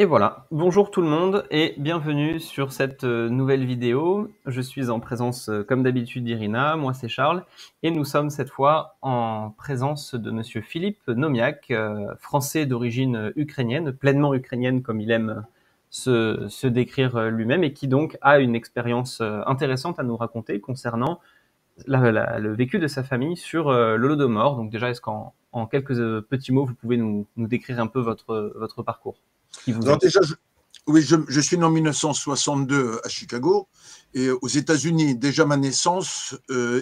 Et voilà, bonjour tout le monde et bienvenue sur cette nouvelle vidéo. Je suis en présence, comme d'habitude, d'Irina, moi c'est Charles, et nous sommes cette fois en présence de monsieur Philippe Nomiak, français d'origine ukrainienne, pleinement ukrainienne comme il aime se décrire lui-même, et qui donc a une expérience intéressante à nous raconter concernant le vécu de sa famille sur l'Holodomor. Donc déjà, est-ce qu'en quelques petits mots, vous pouvez nous décrire un peu votre parcours, qui vous Alors est? déjà, oui, je suis né en 1962 à Chicago et aux États-Unis. Déjà ma naissance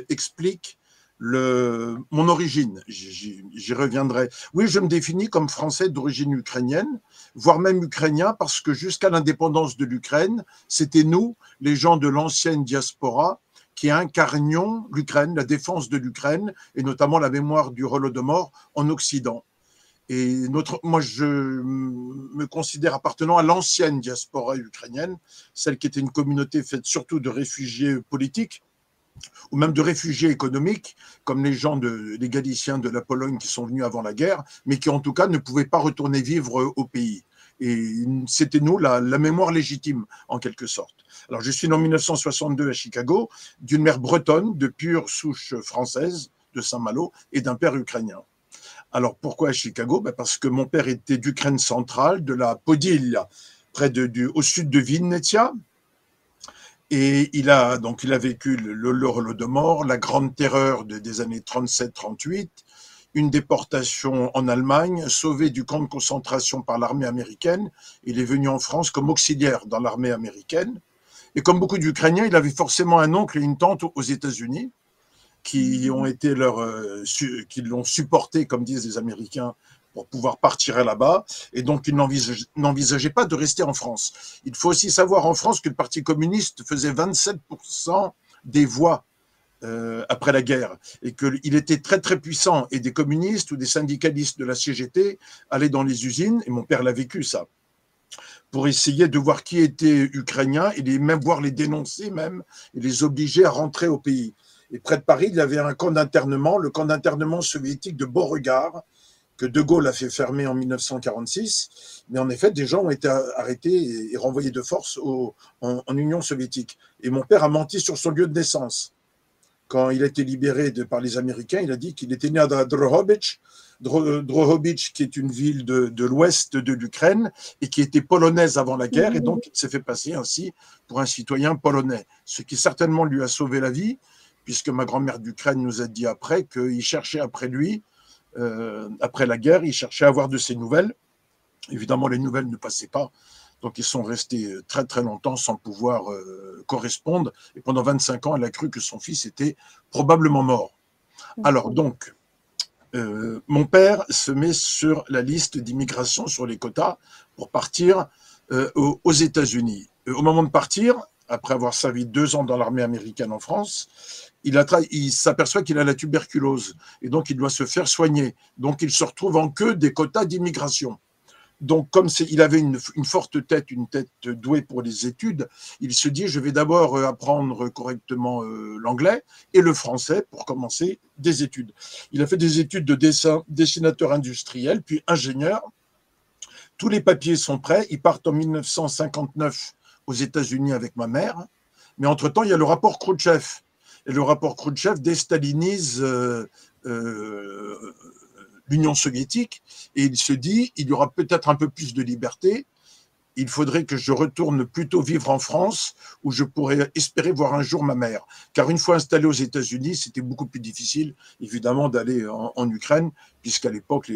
explique mon origine. J'y reviendrai. Oui, je me définis comme français d'origine ukrainienne, voire même ukrainien, parce que jusqu'à l'indépendance de l'Ukraine, c'était nous, les gens de l'ancienne diaspora, qui incarnions l'Ukraine, la défense de l'Ukraine, et notamment la mémoire du Holodomor en Occident. Et moi, je me considère appartenant à l'ancienne diaspora ukrainienne, celle qui était une communauté faite surtout de réfugiés politiques ou même de réfugiés économiques, comme les Galiciens de la Pologne qui sont venus avant la guerre, mais qui en tout cas ne pouvaient pas retourner vivre au pays. Et c'était nous la mémoire légitime, en quelque sorte. Alors, je suis né en 1962 à Chicago, d'une mère bretonne de pure souche française, de Saint-Malo, et d'un père ukrainien. Alors pourquoi à Chicago? Parce que mon père était d'Ukraine centrale, de la Podillia, au sud de Vinnytsia. Et il a vécu l'Holodomor, la grande terreur des années 37-38, une déportation en Allemagne, sauvé du camp de concentration par l'armée américaine. Il est venu en France comme auxiliaire dans l'armée américaine. Et comme beaucoup d'Ukrainiens, il avait forcément un oncle et une tante aux États-Unis qui qui l'ont supporté, comme disent les Américains, pour pouvoir partir là-bas. Et donc, il n'envisageait pas de rester en France. Il faut aussi savoir en France que le Parti communiste faisait 27% des voix après la guerre, et qu'il était très très puissant, et des communistes ou des syndicalistes de la CGT allaient dans les usines, et mon père l'a vécu ça, pour essayer de voir qui était ukrainien, et même voir les dénoncer même, et les obliger à rentrer au pays. Et près de Paris, il y avait un camp d'internement, le camp d'internement soviétique de Beauregard, que De Gaulle a fait fermer en 1946. Mais en effet, des gens ont été arrêtés et renvoyés de force en Union soviétique. Et mon père a menti sur son lieu de naissance. Quand il a été libéré par les Américains, il a dit qu'il était né à Drohobych, qui est une ville de l'ouest de l'Ukraine et qui était polonaise avant la guerre. Et donc, il s'est fait passer ainsi pour un citoyen polonais, ce qui certainement lui a sauvé la vie, puisque ma grand-mère d'Ukraine nous a dit après qu'il cherchait après lui, après la guerre, il cherchait à avoir de ses nouvelles. Évidemment, les nouvelles ne passaient pas. Donc, ils sont restés très, très longtemps sans pouvoir correspondre. Et pendant 25 ans, elle a cru que son fils était probablement mort. Alors, donc, mon père se met sur la liste d'immigration, sur les quotas, pour partir aux États-Unis. Au moment de partir, après avoir servi 2 ans dans l'armée américaine en France, il s'aperçoit qu'il a la tuberculose et donc il doit se faire soigner. Donc il se retrouve en queue des quotas d'immigration. Donc comme il avait une forte tête, une tête douée pour les études, il se dit je vais d'abord apprendre correctement l'anglais et le français pour commencer des études. Il a fait des études de dessinateur industriel, puis ingénieur. Tous les papiers sont prêts. Ils partent en 1959 aux États-Unis avec ma mère. Mais entre-temps, il y a le rapport Khrouchtchev. Et le rapport Khrouchtchev déstalinise l'Union soviétique. Et il se dit, il y aura peut-être un peu plus de liberté. Il faudrait que je retourne plutôt vivre en France, où je pourrais espérer voir un jour ma mère. Car une fois installé aux États-Unis, c'était beaucoup plus difficile, évidemment, d'aller en Ukraine, puisqu'à l'époque,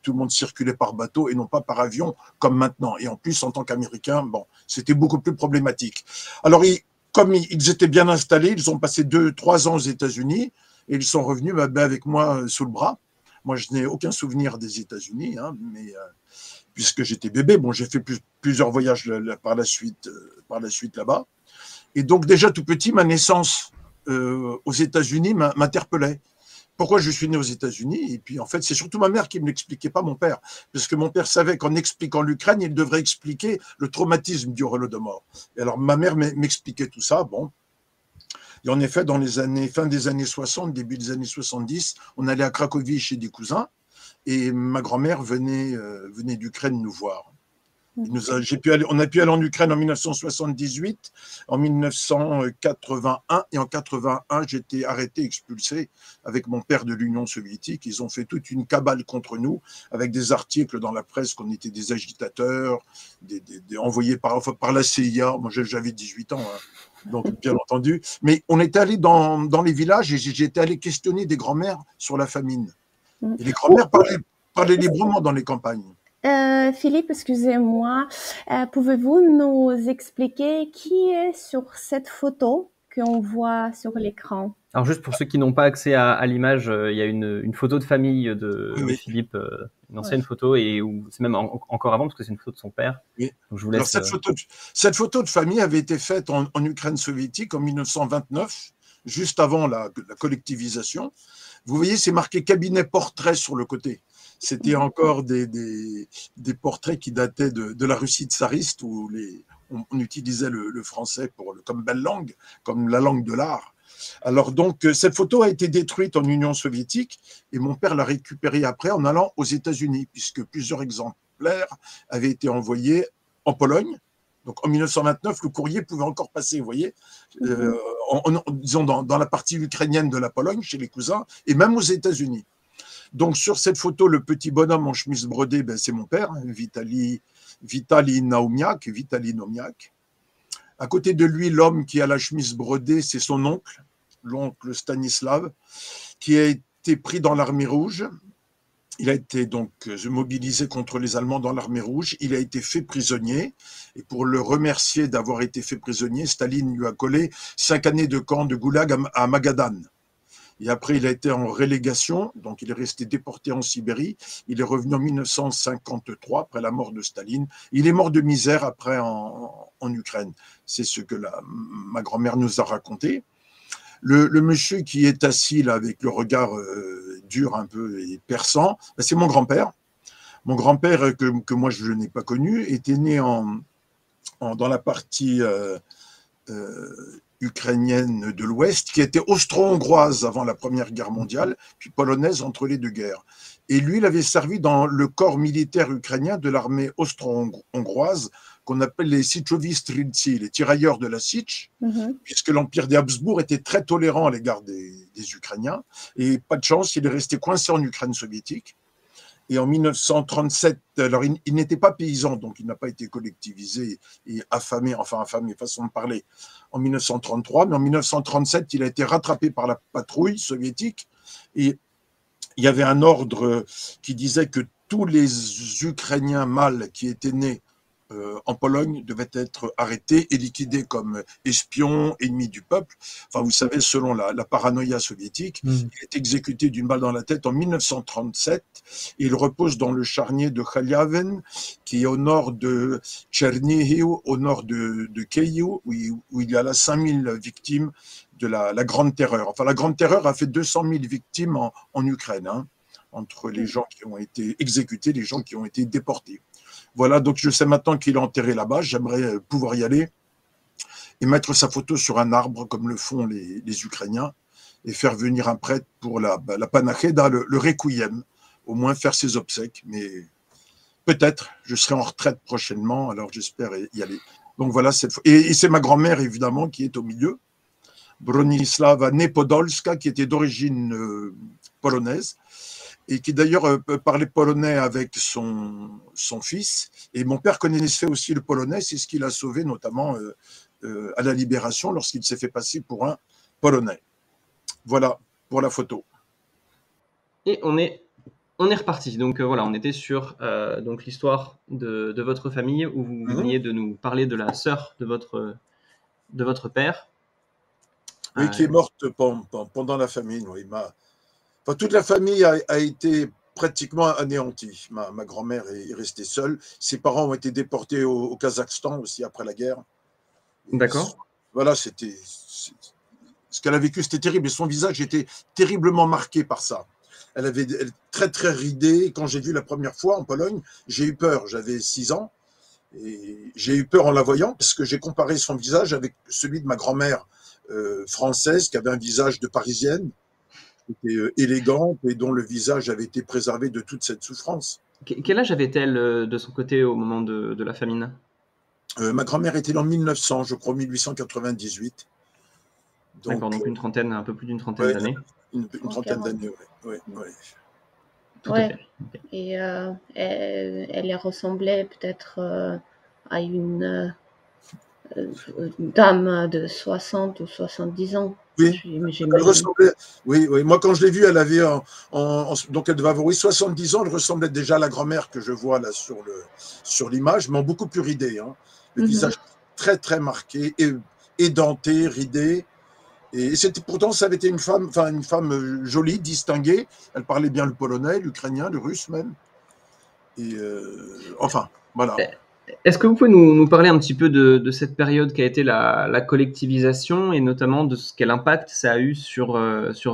tout le monde circulait par bateau et non pas par avion, comme maintenant. Et en plus, en tant qu'Américain, bon, c'était beaucoup plus problématique. Alors, comme ils étaient bien installés, ils ont passé 2-3 ans aux États-Unis, et ils sont revenus avec moi sous le bras. Moi, je n'ai aucun souvenir des États-Unis, hein, mais puisque j'étais bébé. Bon, j'ai fait plusieurs voyages par la suite là-bas. Et donc, déjà tout petit, ma naissance aux États-Unis m'interpellait. Pourquoi je suis né aux États-Unis? Et puis, en fait, c'est surtout ma mère qui ne me l'expliquait, pas mon père. Parce que mon père savait qu'en expliquant l'Ukraine, il devrait expliquer le traumatisme du Holodomor. Et alors, ma mère m'expliquait tout ça. Bon. Et en effet, dans fin des années 60, début des années 70, on allait à Cracovie chez des cousins. Et ma grand-mère venait d'Ukraine nous voir. On a pu aller en Ukraine en 1978, en 1981 et en 81, j'étais arrêté, expulsé avec mon père de l'Union soviétique. Ils ont fait toute une cabale contre nous avec des articles dans la presse qu'on était des agitateurs, envoyés par la CIA. Moi, j'avais 18 ans, hein, donc bien entendu. Mais on est allé dans les villages et j'étais allé questionner des grands-mères sur la famine. Et les grands-mères parlaient librement dans les campagnes. Philippe, excusez-moi, pouvez-vous nous expliquer qui est sur cette photo qu'on voit sur l'écran? Alors juste pour ceux qui n'ont pas accès à l'image, il y a une photo de famille de Philippe, une ancienne photo, et c'est même encore avant parce que c'est une photo de son père. Oui. Donc je vous laisse. Alors cette photo de famille avait été faite en Ukraine soviétique en 1929, juste avant la collectivisation. Vous voyez, c'est marqué cabinet portrait sur le côté. C'était encore des portraits qui dataient de la Russie tsariste où on utilisait le français comme belle langue, comme la langue de l'art. Alors donc, cette photo a été détruite en Union soviétique et mon père l'a récupérée après en allant aux États-Unis, puisque plusieurs exemplaires avaient été envoyés en Pologne. Donc en 1929, le courrier pouvait encore passer, vous voyez, disons dans la partie ukrainienne de la Pologne, chez les cousins, et même aux États-Unis. Donc sur cette photo, le petit bonhomme en chemise brodée, c'est mon père, Vitali Naumiak. À côté de lui, l'homme qui a la chemise brodée, c'est son oncle, l'oncle Stanislav, qui a été pris dans l'armée rouge. Il a été donc mobilisé contre les Allemands dans l'armée rouge. Il a été fait prisonnier. Et pour le remercier d'avoir été fait prisonnier, Staline lui a collé 5 années de camp de goulag à Magadan. Et après, il a été en relégation, donc il est resté déporté en Sibérie. Il est revenu en 1953, après la mort de Staline. Il est mort de misère après en Ukraine. C'est ce que ma grand-mère nous a raconté. Le monsieur qui est assis là avec le regard dur un peu et perçant, c'est mon grand-père. Mon grand-père, que moi je n'ai pas connu, était né dans la partie ukrainienne de l'Ouest, qui était austro-hongroise avant la Première Guerre mondiale, puis polonaise entre les deux guerres. Et lui, il avait servi dans le corps militaire ukrainien de l'armée austro-hongroise, qu'on appelle les Sichovi Strelci, les tirailleurs de la Sich, puisque l'Empire des Habsbourg était très tolérant à l'égard des Ukrainiens. Et pas de chance, il est resté coincé en Ukraine soviétique. Et en 1937, alors il n'était pas paysan, donc il n'a pas été collectivisé et affamé, façon de parler, en 1933. Mais en 1937, il a été rattrapé par la patrouille soviétique. Et il y avait un ordre qui disait que tous les Ukrainiens mâles qui étaient nés en Pologne devaient être arrêtés et liquidés comme espions, ennemis du peuple. Enfin, vous savez, selon la paranoïa soviétique, il est exécuté d'une balle dans la tête en 1937 et il repose dans le charnier de Khaliaven, qui est au nord de Tchernihiv, au nord de Kyiv, où il y a là 5000 victimes de la Grande Terreur. Enfin, la Grande Terreur a fait 200 000 victimes en Ukraine, hein, entre les gens qui ont été exécutés, les gens qui ont été déportés. Voilà, donc je sais maintenant qu'il est enterré là-bas. J'aimerais pouvoir y aller et mettre sa photo sur un arbre, comme le font les Ukrainiens, et faire venir un prêtre pour la panacheda, le requiem, au moins faire ses obsèques. Mais peut-être, je serai en retraite prochainement, alors j'espère y aller. Donc voilà, et c'est ma grand-mère, évidemment, qui est au milieu, Bronislava Nepodolska, qui était d'origine polonaise, et qui d'ailleurs parlait polonais avec son fils. Et mon père connaissait aussi le polonais, c'est ce qui l'a sauvé notamment à la Libération lorsqu'il s'est fait passer pour un Polonais. Voilà pour la photo. Et on est reparti. Donc voilà, on était sur donc l'histoire de votre famille où vous veniez de nous parler de la sœur de votre père. Oui, qui est morte pendant la famine. Oui, enfin, toute la famille a été pratiquement anéantie. Ma grand-mère est restée seule. Ses parents ont été déportés au Kazakhstan aussi après la guerre. D'accord. Voilà, ce qu'elle a vécu, c'était terrible. Et son visage était terriblement marqué par ça. Elle est très, très ridée. Quand j'ai vu la première fois en Pologne, j'ai eu peur. J'avais 6 ans. Et j'ai eu peur en la voyant parce que j'ai comparé son visage avec celui de ma grand-mère française qui avait un visage de Parisienne, qui était élégante et dont le visage avait été préservé de toute cette souffrance. Quel âge avait-elle de son côté au moment de la famine? Ma grand-mère était en 1900, je crois, 1898. D'accord, Donc, donc une trentaine, un peu plus d'une trentaine ouais, d'années. une trentaine d'années, ouais, ouais, ouais. Tout à Ouais. fait. Ok. Et elle ressemblait peut-être à une dame de 60 ou 70 ans, Oui, elle j'imagine. ressemblait. Oui, oui. Moi, quand je l'ai vue, elle avait donc elle devait avoir, oui, 70 ans. Elle ressemblait déjà à la grand-mère que je vois là sur l'image, mais en beaucoup plus ridée, hein. Le Mhm. visage très très marqué, édenté, ridé. Et c'était pourtant, ça avait été une femme, enfin une femme jolie, distinguée. Elle parlait bien le polonais, l'ukrainien, le russe même. Et enfin, voilà. Est-ce que vous pouvez nous parler un petit peu de cette période qui a été la collectivisation et notamment de quel impact ça a eu sur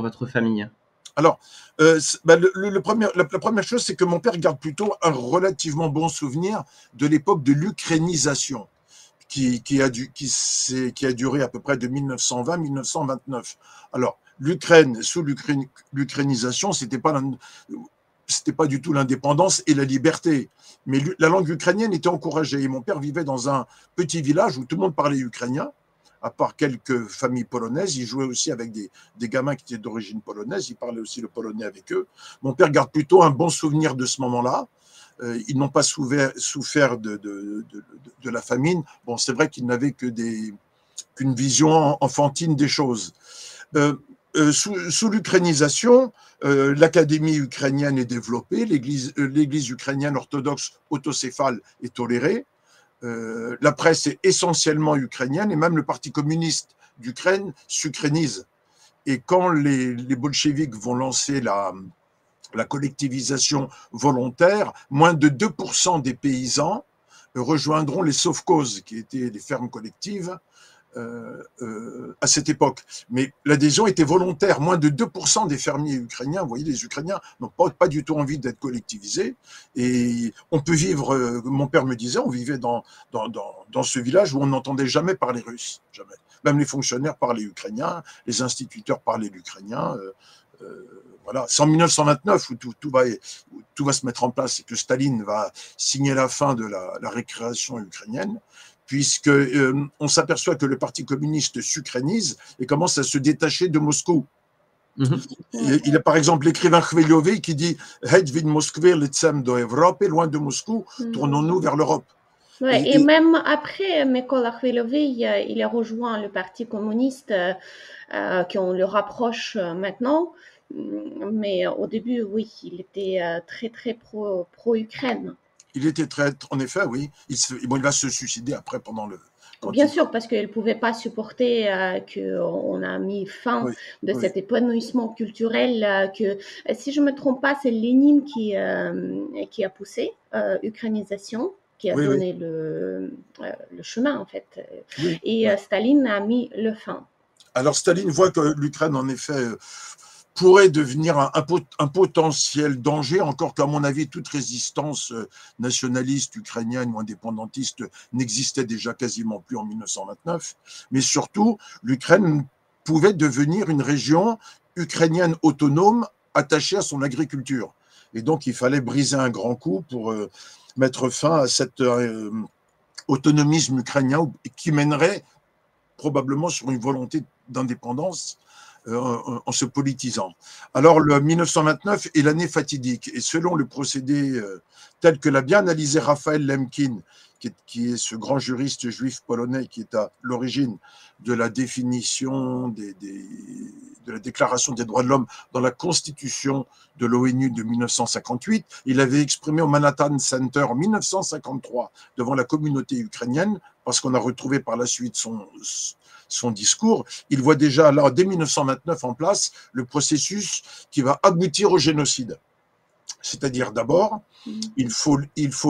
votre famille? Alors, la première chose, c'est que mon père garde plutôt un relativement bon souvenir de l'époque de l'ukrainisation, qui a duré à peu près de 1920 à 1929. Alors, l'Ukraine, sous l'ukrainisation, c'était pas du tout l'indépendance et la liberté, mais la langue ukrainienne était encouragée. Et mon père vivait dans un petit village où tout le monde parlait ukrainien, à part quelques familles polonaises. Il jouait aussi avec des gamins qui étaient d'origine polonaise. Il parlait aussi le polonais avec eux. Mon père garde plutôt un bon souvenir de ce moment-là. Ils n'ont pas souffert de la famine. Bon, c'est vrai qu'ils n'avaient qu'une vision enfantine des choses. Euh, sous l'ukrainisation, l'académie ukrainienne est développée, l'église ukrainienne orthodoxe autocéphale est tolérée. La presse est essentiellement ukrainienne et même le Parti communiste d'Ukraine s'ukrainise. Et quand les bolcheviks vont lancer la collectivisation volontaire, moins de 2% des paysans rejoindront les sovkhozes, qui étaient les fermes collectives, à cette époque. Mais l'adhésion était volontaire. Moins de 2% des fermiers ukrainiens, vous voyez, les Ukrainiens n'ont pas du tout envie d'être collectivisés. Et on peut vivre, mon père me disait, on vivait dans ce village où on n'entendait jamais parler russe. Jamais. Même les fonctionnaires parlaient ukrainien, les instituteurs parlaient l'ukrainien. Voilà. C'est en 1929 où tout va se mettre en place et que Staline va signer la fin de la récréation ukrainienne, puisque on s'aperçoit que le Parti communiste s'ukrainise et commence à se détacher de Moscou. Ouais. Il y a par exemple l'écrivain Khveliovy qui dit Hedj vid Moskvе lecem do Evrope, loin de Moscou, tournons-nous vers l'Europe. Ouais, et même après Mykola Khveliovy, il a rejoint le Parti communiste qu'on le rapproche maintenant. Mais au début, oui, il était très, très pro-Ukraine. Il était très, en effet, oui. Il va se suicider après quand Bien il va. sûr, parce qu'elle ne pouvait pas supporter qu'on a mis fin Oui, de oui, cet épanouissement culturel. Si je ne me trompe pas, c'est Lénine qui a poussé ukrainisation, qui a oui, oui, donné le chemin, en fait. oui, Et oui. Staline a mis le fin. Alors Staline voit que l'Ukraine, en effet, pourrait devenir un potentiel danger, encore qu'à mon avis, toute résistance nationaliste ukrainienne ou indépendantiste n'existait déjà quasiment plus en 1929. Mais surtout, l'Ukraine pouvait devenir une région ukrainienne autonome attachée à son agriculture. Et donc, il fallait briser un grand coup pour mettre fin à cet autonomisme ukrainien qui mènerait probablement sur une volonté d'indépendance en se politisant. Alors, le 1929 est l'année fatidique, et selon le procédé tel que l'a bien analysé Raphaël Lemkin, qui est ce grand juriste juif polonais qui est à l'origine de la définition de la Déclaration des droits de l'homme dans la Constitution de l'ONU de 1958, il avait exprimé au Manhattan Center en 1953 devant la communauté ukrainienne, parce qu'on a retrouvé par la suite son discours. Il voit déjà là, dès 1929 en place, le processus qui va aboutir au génocide. C'est-à-dire d'abord, il faut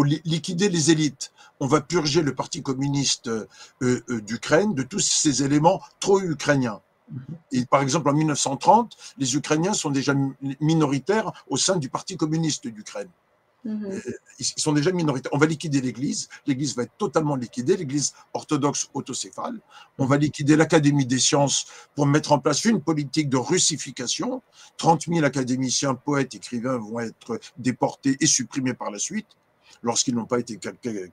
liquider les élites. On va purger le Parti communiste d'Ukraine de tous ces éléments trop ukrainiens. Et par exemple, en 1930, les Ukrainiens sont déjà minoritaires au sein du Parti communiste d'Ukraine. Ils sont déjà minoritaires. On va liquider l'Église. L'Église va être totalement liquidée. L'Église orthodoxe autocéphale. On va liquider l'Académie des sciences pour mettre en place une politique de russification. 30 000 académiciens, poètes, écrivains vont être déportés et supprimés par la suite, lorsqu'ils n'ont pas été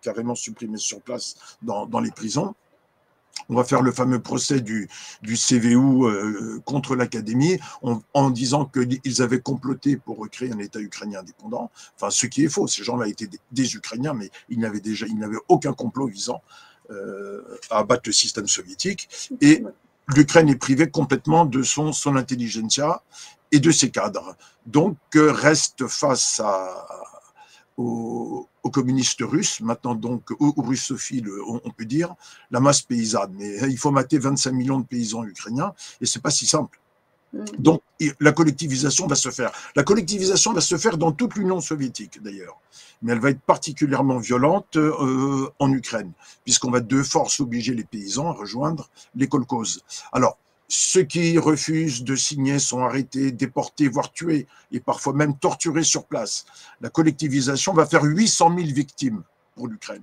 carrément supprimés sur place dans les prisons. On va faire le fameux procès du CVU contre l'Académie en disant qu'ils avaient comploté pour créer un État ukrainien indépendant. Enfin, ce qui est faux. Ces gens-là étaient des Ukrainiens, mais ils n'avaient aucun complot visant à abattre le système soviétique. Et l'Ukraine est privée complètement de son intelligentsia et de ses cadres. Donc, reste face aux communistes russes, maintenant donc aux russophiles, on peut dire, la masse paysanne. Mais il faut mater 25 millions de paysans ukrainiens et c'est pas si simple. Donc la collectivisation va se faire. La collectivisation va se faire dans toute l'Union soviétique d'ailleurs, mais elle va être particulièrement violente en Ukraine, puisqu'on va de force obliger les paysans à rejoindre les kolkhozes. Alors, ceux qui refusent de signer sont arrêtés, déportés, voire tués, et parfois même torturés sur place. La collectivisation va faire 800 000 victimes pour l'Ukraine.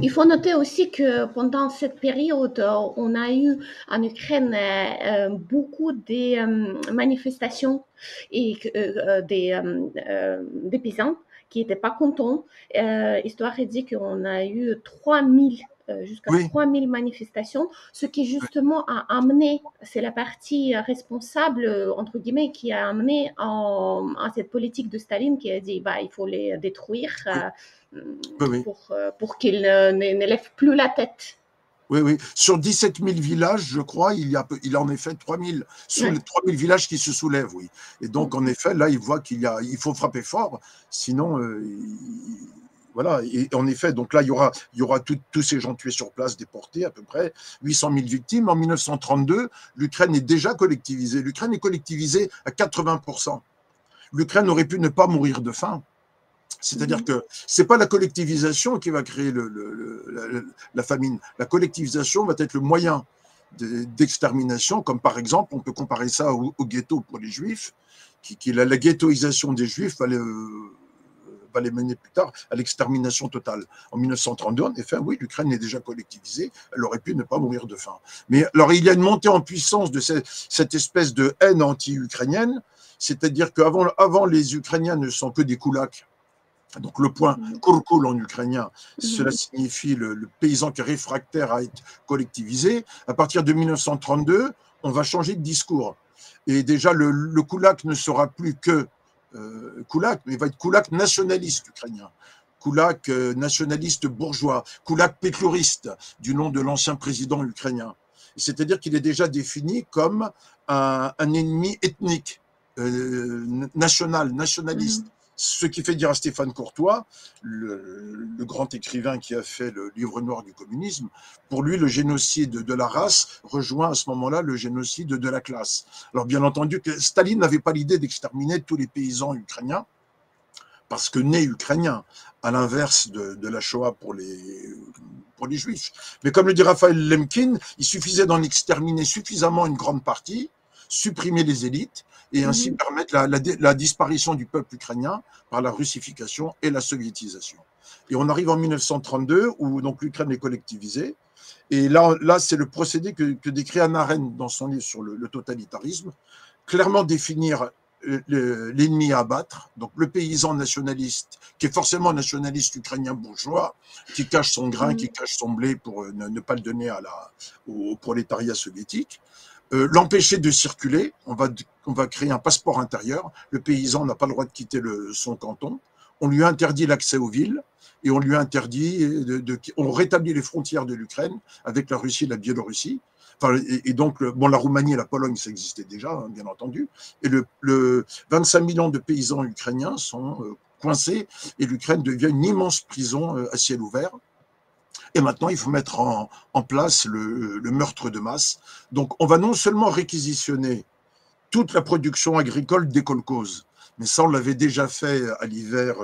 Il faut noter aussi que pendant cette période, on a eu en Ukraine beaucoup de manifestations et des paysans qui n'étaient pas contents. Histoire est dit qu'on a eu 3000 jusqu'à 3000 manifestations, ce qui justement a amené, c'est la partie responsable, entre guillemets, qui a amené à cette politique de Staline qui a dit il faut les détruire pour qu'ils n'élèvent plus la tête. Oui. Sur 17 000 villages, je crois, il y a en effet 3 000, sur les 3 000 villages qui se soulèvent, oui. Et donc, en effet, là, il voit il faut frapper fort, sinon... Voilà, et en effet, donc là, il y aura tous ces gens tués sur place, déportés, à peu près 800 000 victimes. En 1932, l'Ukraine est déjà collectivisée. L'Ukraine est collectivisée à 80%. L'Ukraine aurait pu ne pas mourir de faim. C'est-à-dire que ce n'est pas la collectivisation qui va créer la famine. La collectivisation va être le moyen d'extermination, comme par exemple, on peut comparer ça au ghetto pour les Juifs, la ghettoisation des Juifs va les mener plus tard à l'extermination totale. En 1932, en effet, oui, l'Ukraine est déjà collectivisée, elle aurait pu ne pas mourir de faim. Mais alors, il y a une montée en puissance de cette espèce de haine anti-ukrainienne, c'est-à-dire qu'avant, les Ukrainiens ne sont que des koulaks. Donc le point kurkul en ukrainien, cela signifie le paysan qui est réfractaire à être collectivisé. À partir de 1932, on va changer de discours. Et déjà, le koulak ne sera plus que koulak, mais il va être koulak nationaliste ukrainien, koulak nationaliste bourgeois, koulak pécloriste, du nom de l'ancien président ukrainien. C'est-à-dire qu'il est déjà défini comme un ennemi ethnique, nationaliste. Ce qui fait dire à Stéphane Courtois, le grand écrivain qui a fait le livre noir du communisme, pour lui, le génocide de la race rejoint à ce moment-là le génocide de la classe. Alors bien entendu, Staline n'avait pas l'idée d'exterminer tous les paysans ukrainiens, parce que nés ukrainiens, à l'inverse de la Shoah pour les Juifs. Mais comme le dit Raphaël Lemkin, il suffisait d'en exterminer suffisamment une grande partie, supprimer les élites, et ainsi permettre la disparition du peuple ukrainien par la russification et la soviétisation. Et on arrive en 1932, où donc l'Ukraine est collectivisée, et là c'est le procédé que décrit Hannah Arendt dans son livre sur le totalitarisme, clairement définir l'ennemi à abattre, donc le paysan nationaliste, qui est forcément nationaliste ukrainien bourgeois, qui cache son grain, qui cache son blé pour ne pas le donner au prolétariat soviétique, l'empêcher de circuler, on va créer un passeport intérieur, le paysan n'a pas le droit de quitter son canton, on lui interdit l'accès aux villes, et on lui interdit, on rétablit les frontières de l'Ukraine avec la Russie et la Biélorussie, et donc, la Roumanie et la Pologne, ça existait déjà, hein, bien entendu, et 25 millions de paysans ukrainiens sont coincés, et l'Ukraine devient une immense prison à ciel ouvert. Et maintenant, il faut mettre en place le meurtre de masse. Donc, on va non seulement réquisitionner toute la production agricole des kolkhozes, mais ça, on l'avait déjà fait à l'hiver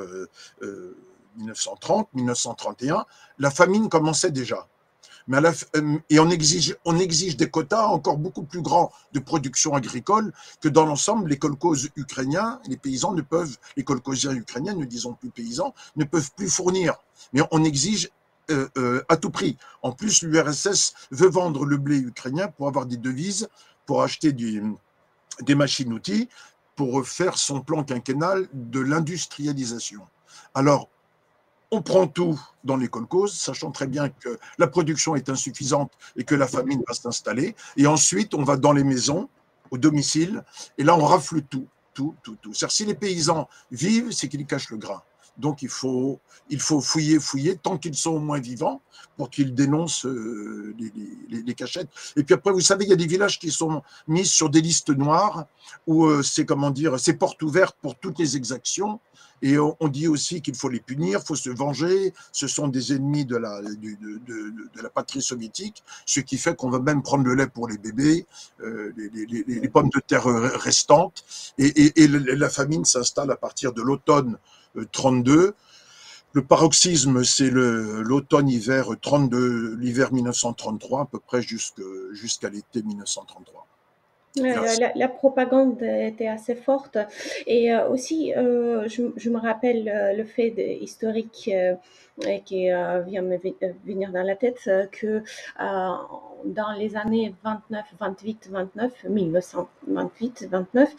1930, 1931. La famine commençait déjà. Mais et on exige des quotas encore beaucoup plus grands de production agricole que dans l'ensemble, les kolkhozes ukrainiens, les paysans ne peuvent, les kolkhoziens ukrainiens, ne disons plus paysans, ne peuvent plus fournir. Mais on exige à tout prix. En plus, l'URSS veut vendre le blé ukrainien pour avoir des devises, pour acheter des machines-outils, pour faire son plan quinquennal de l'industrialisation. Alors, on prend tout dans les kolkhozes, sachant très bien que la production est insuffisante et que la famine va s'installer. Et ensuite, on va dans les maisons, au domicile, et là, on rafle tout. C'est-à-dire, si les paysans vivent, c'est qu'ils cachent le grain. Donc, il faut fouiller tant qu'ils sont au moins vivants pour qu'ils dénoncent les cachettes. Et puis après, vous savez, il y a des villages qui sont mis sur des listes noires où c'est, comment dire, c'est porte ouverte pour toutes les exactions. Et on dit aussi qu'il faut les punir, il faut se venger. Ce sont des ennemis de la patrie soviétique, ce qui fait qu'on va même prendre le lait pour les bébés, les pommes de terre restantes. Et la famine s'installe à partir de l'automne 32. Le paroxysme, c'est l'automne-hiver 32, l'hiver 1933, à peu près jusqu'à l'été 1933. La propagande était assez forte et aussi je me rappelle le fait historique qui vient me venir dans la tête que dans les années 29, 28, 29, 1928, 29,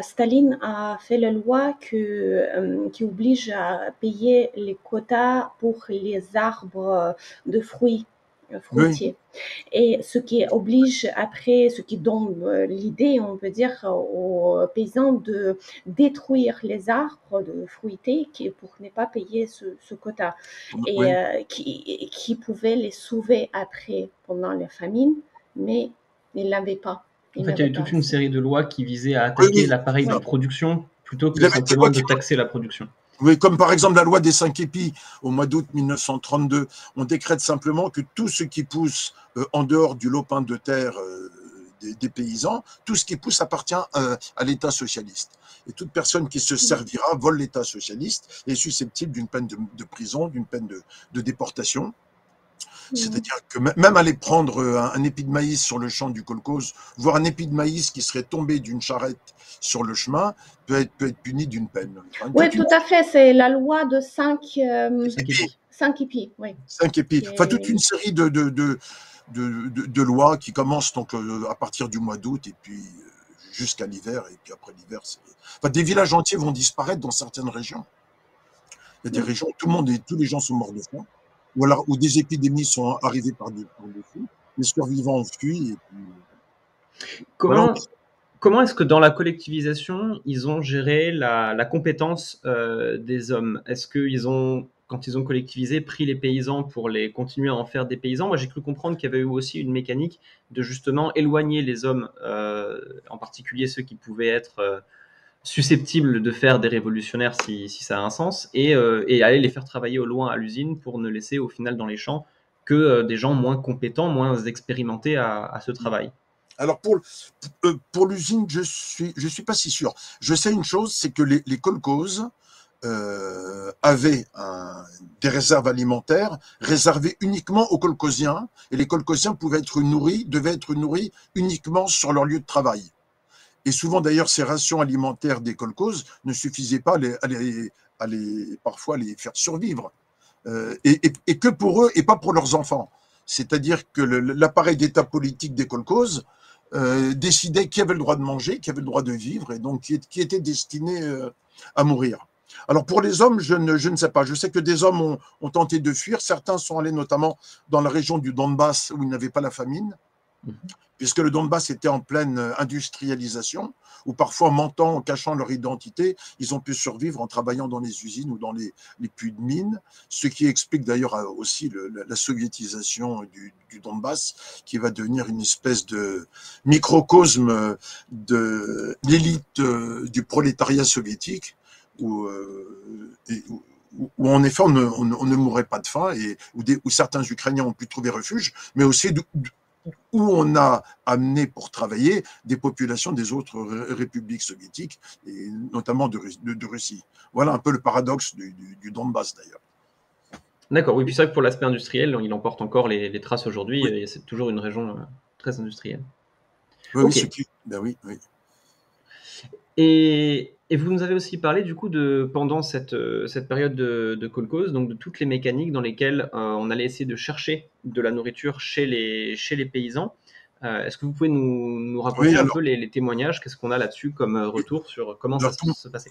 Staline a fait la loi qui oblige à payer les quotas pour les arbres de fruits fruitiers. Oui. Et ce qui oblige après, ce qui donne l'idée, on peut dire, aux paysans de détruire les arbres de fruitiers pour ne pas payer ce quota. Et oui. Qui pouvait les sauver après, pendant la famine, mais ils ne l'avaient pas. En fait, il y a eu toute une série de lois qui visaient à attaquer l'appareil de production plutôt que simplement de taxer la production. Oui, comme par exemple la loi des 5 épis au mois d'août 1932. On décrète simplement que tout ce qui pousse en dehors du lopin de terre des paysans, tout ce qui pousse appartient à l'État socialiste. Et toute personne qui se servira vole l'État socialiste et est susceptible d'une peine de prison, d'une peine de déportation. C'est-à-dire que même aller prendre un épi de maïs sur le champ du kolkhoze, voir un épi de maïs qui serait tombé d'une charrette sur le chemin, peut être puni d'une peine. Oui, tout à fait. C'est la loi de 5 épis. 5 épis, oui. 5 épis. Enfin, toute une série de lois qui commencent donc à partir du mois d'août et puis jusqu'à l'hiver. Et puis après l'hiver, enfin, des villages entiers vont disparaître dans certaines régions. Il y a des régions où tous les gens sont morts de faim. Ou alors où des épidémies sont arrivées par-dessus, les survivants ont fui. Et puis, comment est-ce que dans la collectivisation, ils ont géré la compétence des hommes? Est-ce qu'ils ont, quand ils ont collectivisé, pris les paysans pour les continuer à en faire des paysans? Moi, j'ai cru comprendre qu'il y avait eu aussi une mécanique de justement éloigner les hommes, en particulier ceux qui pouvaient être susceptibles de faire des révolutionnaires si ça a un sens, et aller les faire travailler au loin à l'usine pour ne laisser au final dans les champs que des gens moins compétents, moins expérimentés à ce travail. Alors pour l'usine, je suis pas si sûr. Je sais une chose, c'est que les kolkhozes avaient des réserves alimentaires réservées uniquement aux kolkhoziens, et les kolkhoziens devaient être nourris uniquement sur leur lieu de travail. Et souvent, d'ailleurs, ces rations alimentaires des kolkhozes ne suffisaient pas parfois à les faire survivre. Et que pour eux, et pas pour leurs enfants. C'est-à-dire que l'appareil d'État politique des kolkhozes décidait qui avait le droit de manger, qui avait le droit de vivre, et donc qui était destiné à mourir. Alors pour les hommes, je ne sais pas. Je sais que des hommes ont tenté de fuir. Certains sont allés notamment dans la région du Donbass où il n'y avait pas la famine, puisque le Donbass était en pleine industrialisation, où parfois en mentant, en cachant leur identité, ils ont pu survivre en travaillant dans les usines ou dans les puits de mines, ce qui explique d'ailleurs aussi la soviétisation du Donbass, qui va devenir une espèce de microcosme de l'élite du prolétariat soviétique, où en effet on ne mourrait pas de faim, et où certains Ukrainiens ont pu trouver refuge, mais aussi où on a amené pour travailler des populations des autres républiques soviétiques, et notamment de Russie. Voilà un peu le paradoxe du Donbass d'ailleurs. D'accord, oui, puis c'est vrai que pour l'aspect industriel, il emporte encore les traces aujourd'hui, Oui, et c'est toujours une région très industrielle. oui, oui, Ok. ben oui, oui. Et vous nous avez aussi parlé du coup de pendant cette période de kolkhoz, donc de toutes les mécaniques dans lesquelles on allait essayer de chercher de la nourriture chez les paysans. Est-ce que vous pouvez nous Oui, raconter un peu les témoignages? Qu'est-ce qu'on a là-dessus comme retour sur comment ça alors, se passait?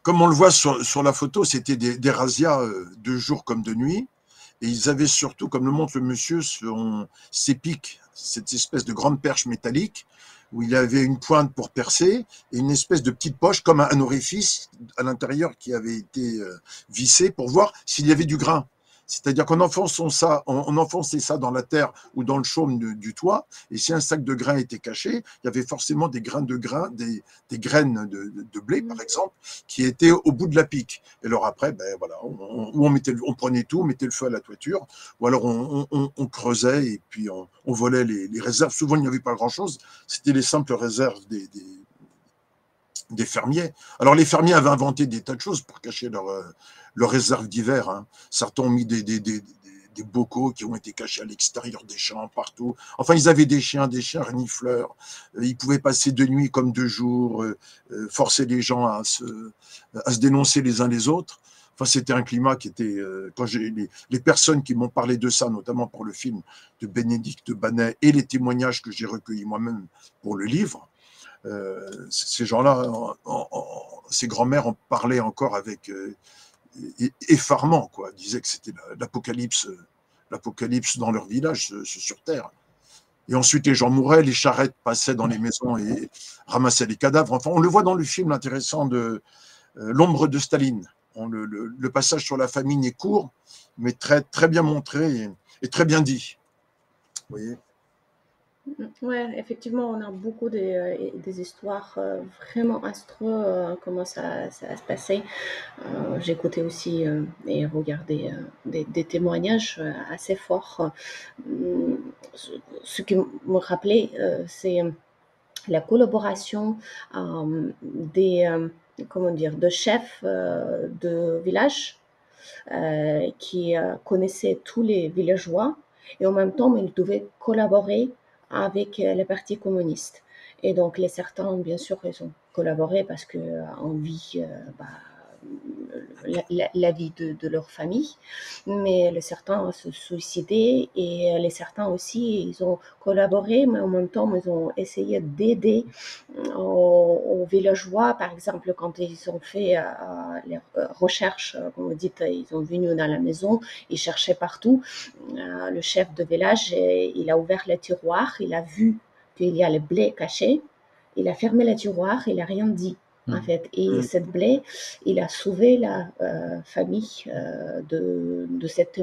comme on le voit sur la photo, c'était des razzias de jour comme de nuit. Et ils avaient surtout, comme le montre le monsieur, ses pics, cette espèce de grande perche métallique, où il avait une pointe pour percer, et une espèce de petite poche, comme un orifice à l'intérieur qui avait été vissé pour voir s'il y avait du grain. C'est-à-dire qu'on on enfonçait ça dans la terre ou dans le chaume du toit, et si un sac de grains était caché, il y avait forcément des grains, des graines de blé, par exemple, qui étaient au bout de la pique. Et alors après, ben voilà, on prenait tout, on mettait le feu à la toiture, ou alors on creusait et puis on volait les réserves. Souvent, il n'y avait pas grand-chose. C'était les simples réserves des fermiers. Alors, les fermiers avaient inventé des tas de choses pour cacher leurs réserves d'hiver. Hein. Certains ont mis des bocaux qui ont été cachés à l'extérieur des champs, partout. Enfin, ils avaient des chiens renifleurs. Ils pouvaient passer de nuit comme de jour, forcer les gens à se dénoncer les uns les autres. Enfin, c'était un climat qui était. Quand j'ai les personnes qui m'ont parlé de ça, notamment pour le film de Bénédicte Banet et les témoignages que j'ai recueillis moi-même pour le livre, ces gens-là, ces grands-mères en parlaient encore avec effarement, quoi. Ils disaient que c'était l'apocalypse dans leur village, sur Terre. Et ensuite, les gens mouraient, les charrettes passaient dans les maisons et ramassaient les cadavres. Enfin, on le voit dans le film intéressant de L'ombre de Staline. Le passage sur la famine est court, mais très, très bien montré et très bien dit. Vous voyez? Ouais, effectivement, on a beaucoup des histoires vraiment astreux, comment ça se passait. J'ai écouté aussi et regardé des témoignages assez forts. Ce qui me rappelait, c'est la collaboration des, comment dire, de chefs de village qui connaissaient tous les villageois et en même temps, ils devaient collaborer avec le Parti communiste. Et donc, les certains, bien sûr, ils ont collaboré parce qu'on vit bah, la vie de leur famille, mais les certains se suicidaient et les certains aussi, ils ont collaboré, mais en même temps, ils ont essayé d'aider aux villageois, par exemple, quand ils ont fait les recherches, comme vous dites, ils sont venus dans la maison, ils cherchaient partout. Le chef de village, il a ouvert le tiroir, il a vu qu'il y a le blé caché, il a fermé le tiroir, il n'a rien dit. En fait, et cette blé, il a sauvé la famille de cette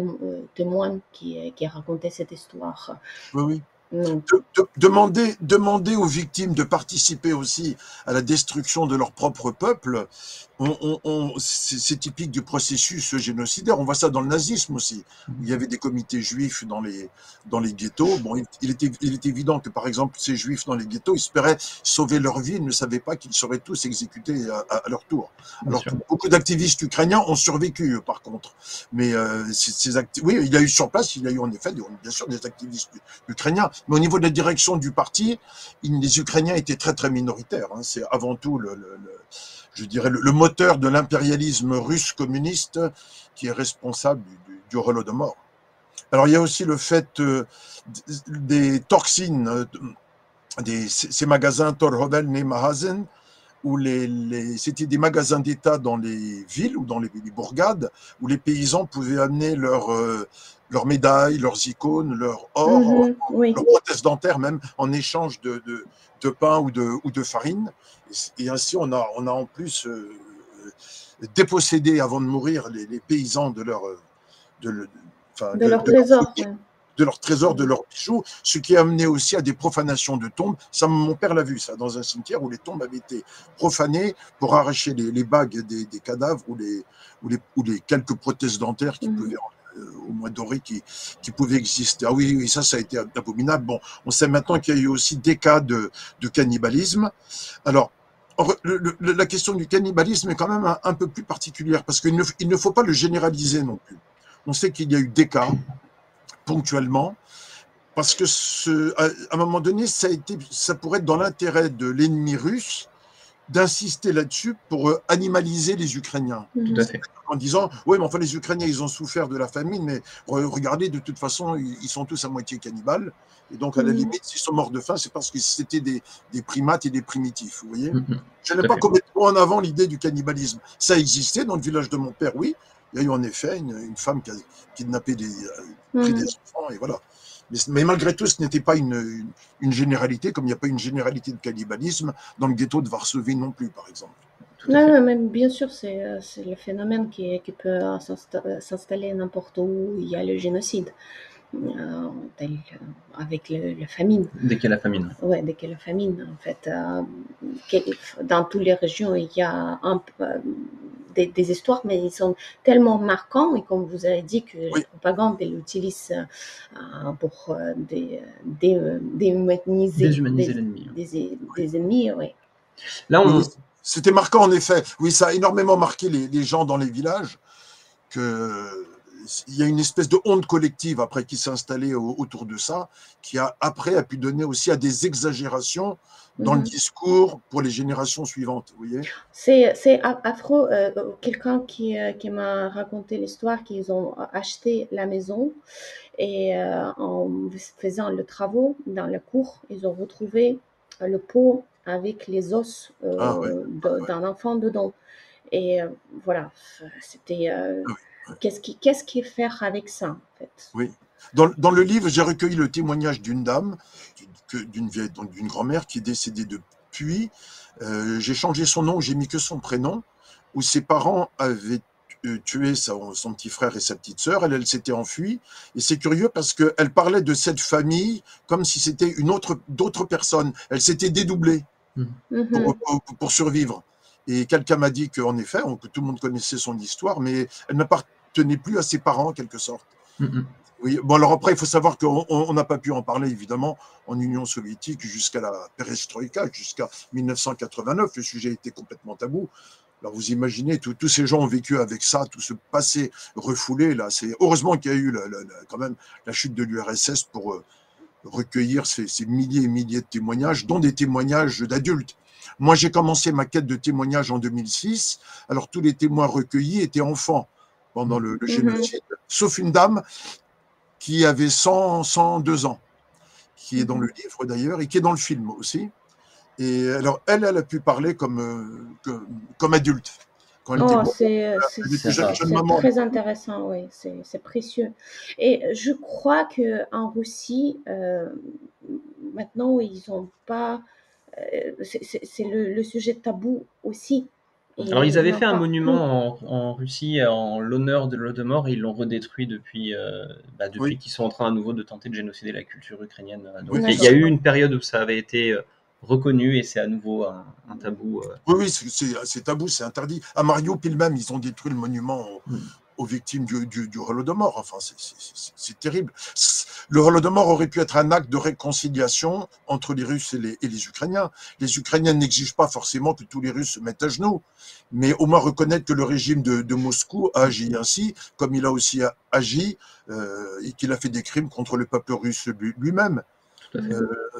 témoin qui a raconté cette histoire. Oui, oui. Donc, Demander aux victimes de participer aussi à la destruction de leur propre peuple, c'est typique du processus génocidaire. On voit ça dans le nazisme aussi. Il y avait des comités juifs dans les ghettos. Bon, il est évident que, par exemple, ces juifs dans les ghettos espéraient sauver leur vie, ils ne savaient pas qu'ils seraient tous exécutés à leur tour. Alors que beaucoup d'activistes ukrainiens ont survécu, par contre. Mais oui, il y a eu sur place, il y a eu en effet, bien sûr, des activistes ukrainiens. Mais au niveau de la direction du parti, les Ukrainiens étaient très très minoritaires. Hein. C'est avant tout je dirais le moteur de l'impérialisme russe communiste qui est responsable du Holodomor. Alors il y a aussi le fait des toxines, ces magasins Torhovelny Mahazen, où c'était des magasins d'État dans les villes ou dans les bourgades, où les paysans pouvaient amener leurs médailles, leurs icônes, leur or, oui. leurs prothèses dentaires même, en échange de pain ou de farine. Et ainsi, on a en plus dépossédé avant de mourir les paysans de leur, de, enfin, De leur de leur trésor. folie, de leurs trésors, de leurs bijoux, ce qui a amené aussi à des profanations de tombes. Ça, mon père l'a vu, ça, dans un cimetière où les tombes avaient été profanées pour arracher les bagues des cadavres ou les quelques prothèses dentaires qui pouvaient, au moins dorées, qui pouvaient exister. Ah oui, oui, ça a été abominable. Bon, on sait maintenant qu'il y a eu aussi des cas de cannibalisme. Alors, la question du cannibalisme est quand même un peu plus particulière parce qu'il ne faut pas le généraliser non plus. On sait qu'il y a eu des cas, ponctuellement, parce que à un moment donné, ça pourrait être dans l'intérêt de l'ennemi russe d'insister là-dessus pour animaliser les Ukrainiens. Tout à fait. En disant, oui, mais enfin, les Ukrainiens, ils ont souffert de la famine, mais regardez, de toute façon, ils sont tous à moitié cannibales. Et donc, à la limite, s'ils sont morts de faim, c'est parce que c'était des primates et des primitifs, vous voyez. Je n'ai pas complètement en avant l'idée du cannibalisme. Ça existait dans le village de mon père, oui. Il y a eu en effet une femme qui a kidnappé pris des enfants, et voilà. Mais malgré tout, ce n'était pas une généralité, comme il n'y a pas une généralité de cannibalisme dans le ghetto de Varsovie non plus, par exemple. Non, mais bien sûr, c'est le phénomène qui peut s'installer n'importe où il y a le génocide, avec la famine. Dès qu'il y a la famine. Oui, dès qu'il y a la famine, en fait. Dans toutes les régions, il y a des histoires, mais ils sont tellement marquants, et comme vous avez dit, que la propagande, elle l'utilise pour déhumaniser l'ennemi. Des ennemis, oui. Là, c'était marquant, en effet. Oui, ça a énormément marqué les gens dans les villages, il y a une espèce de honte collective après qui s'est installée autour de ça, qui après a pu donner aussi à des exagérations dans le discours pour les générations suivantes, vous voyez. C'est affreux. Quelqu'un qui m'a raconté l'histoire qu'ils ont acheté la maison, et en faisant le travaux dans la cour, ils ont retrouvé le pot avec les os d'un enfant dedans. Et voilà, c'était... Qu'est-ce qu'il fait avec ça, en fait? Oui. Dans le livre, j'ai recueilli le témoignage d'une dame, d'une grand-mère qui est décédée depuis. J'ai changé son nom, j'ai mis que son prénom, où ses parents avaient tué son petit frère et sa petite sœur. Elle s'était enfuie. Et c'est curieux parce qu'elle parlait de cette famille comme si c'était d'autres personnes. Elle s'était dédoublée pour survivre. Et quelqu'un m'a dit qu'en effet, que tout le monde connaissait son histoire, mais elle n'appartenait plus à ses parents, en quelque sorte. Oui. Bon, alors après, il faut savoir qu'on n'a pas pu en parler, évidemment, en Union soviétique jusqu'à la perestroïka, jusqu'à 1989. Le sujet était complètement tabou. Alors vous imaginez, tous ces gens ont vécu avec ça, tout ce passé refoulé. Là, heureusement qu'il y a eu quand même la chute de l'URSS pour recueillir ces milliers et milliers de témoignages, dont des témoignages d'adultes. Moi, j'ai commencé ma quête de témoignages en 2006. Alors, tous les témoins recueillis étaient enfants pendant le génocide, sauf une dame qui avait 102 ans, qui est dans le livre d'ailleurs, et qui est dans le film aussi. Et alors, elle a pu parler comme adulte. C'est très intéressant, oui, c'est précieux. Et je crois qu'en Russie, maintenant, ils n'ont pas... c'est le sujet tabou aussi. Alors, ils avaient fait un monument en Russie en l'honneur de l'Holodomor, et ils l'ont redétruit depuis qu'ils sont en train à nouveau de tenter de génocider la culture ukrainienne. Donc, il y a eu une période où ça avait été reconnu, et c'est à nouveau un tabou. Oui, c'est tabou, c'est interdit. À Mariupol même, ils ont détruit le monument aux victimes du Holodomor. Enfin, c'est terrible. Le Holodomor aurait pu être un acte de réconciliation entre les Russes et les Ukrainiens. Les Ukrainiens n'exigent pas forcément que tous les Russes se mettent à genoux, mais au moins reconnaître que le régime de Moscou a agi ainsi, comme il a aussi agi et qu'il a fait des crimes contre le peuple russe lui-même.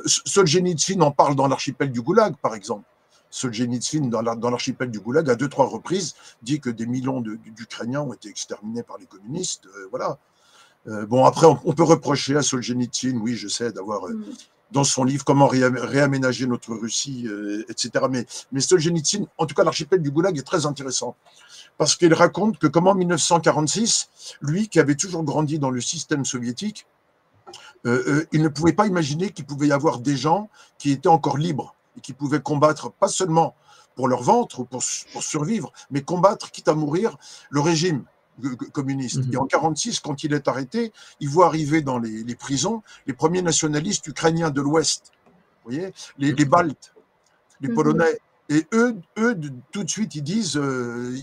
Solzhenitsyn en parle dans l'archipel du Goulag, par exemple. Solzhenitsyn, dans l'archipel du Goulag, à 2-3 reprises, dit que des millions d'Ukrainiens ont été exterminés par les communistes. Voilà. Bon, après, on peut reprocher à Solzhenitsyn, oui, je sais, d'avoir, dans son livre, comment réaménager notre Russie, etc. Mais Solzhenitsyn, en tout cas, l'archipel du Goulag est très intéressant. Parce qu'il raconte que comment, en 1946, lui, qui avait toujours grandi dans le système soviétique, il ne pouvait pas imaginer qu'il pouvait y avoir des gens qui étaient encore libres et qui pouvaient combattre, pas seulement pour leur ventre ou pour survivre, mais combattre, quitte à mourir, le régime communiste. Et en 1946, quand il est arrêté, il voit arriver dans les prisons les premiers nationalistes ukrainiens de l'Ouest, vous voyez, les Baltes, les Polonais. Et eux, tout de suite, ils disent,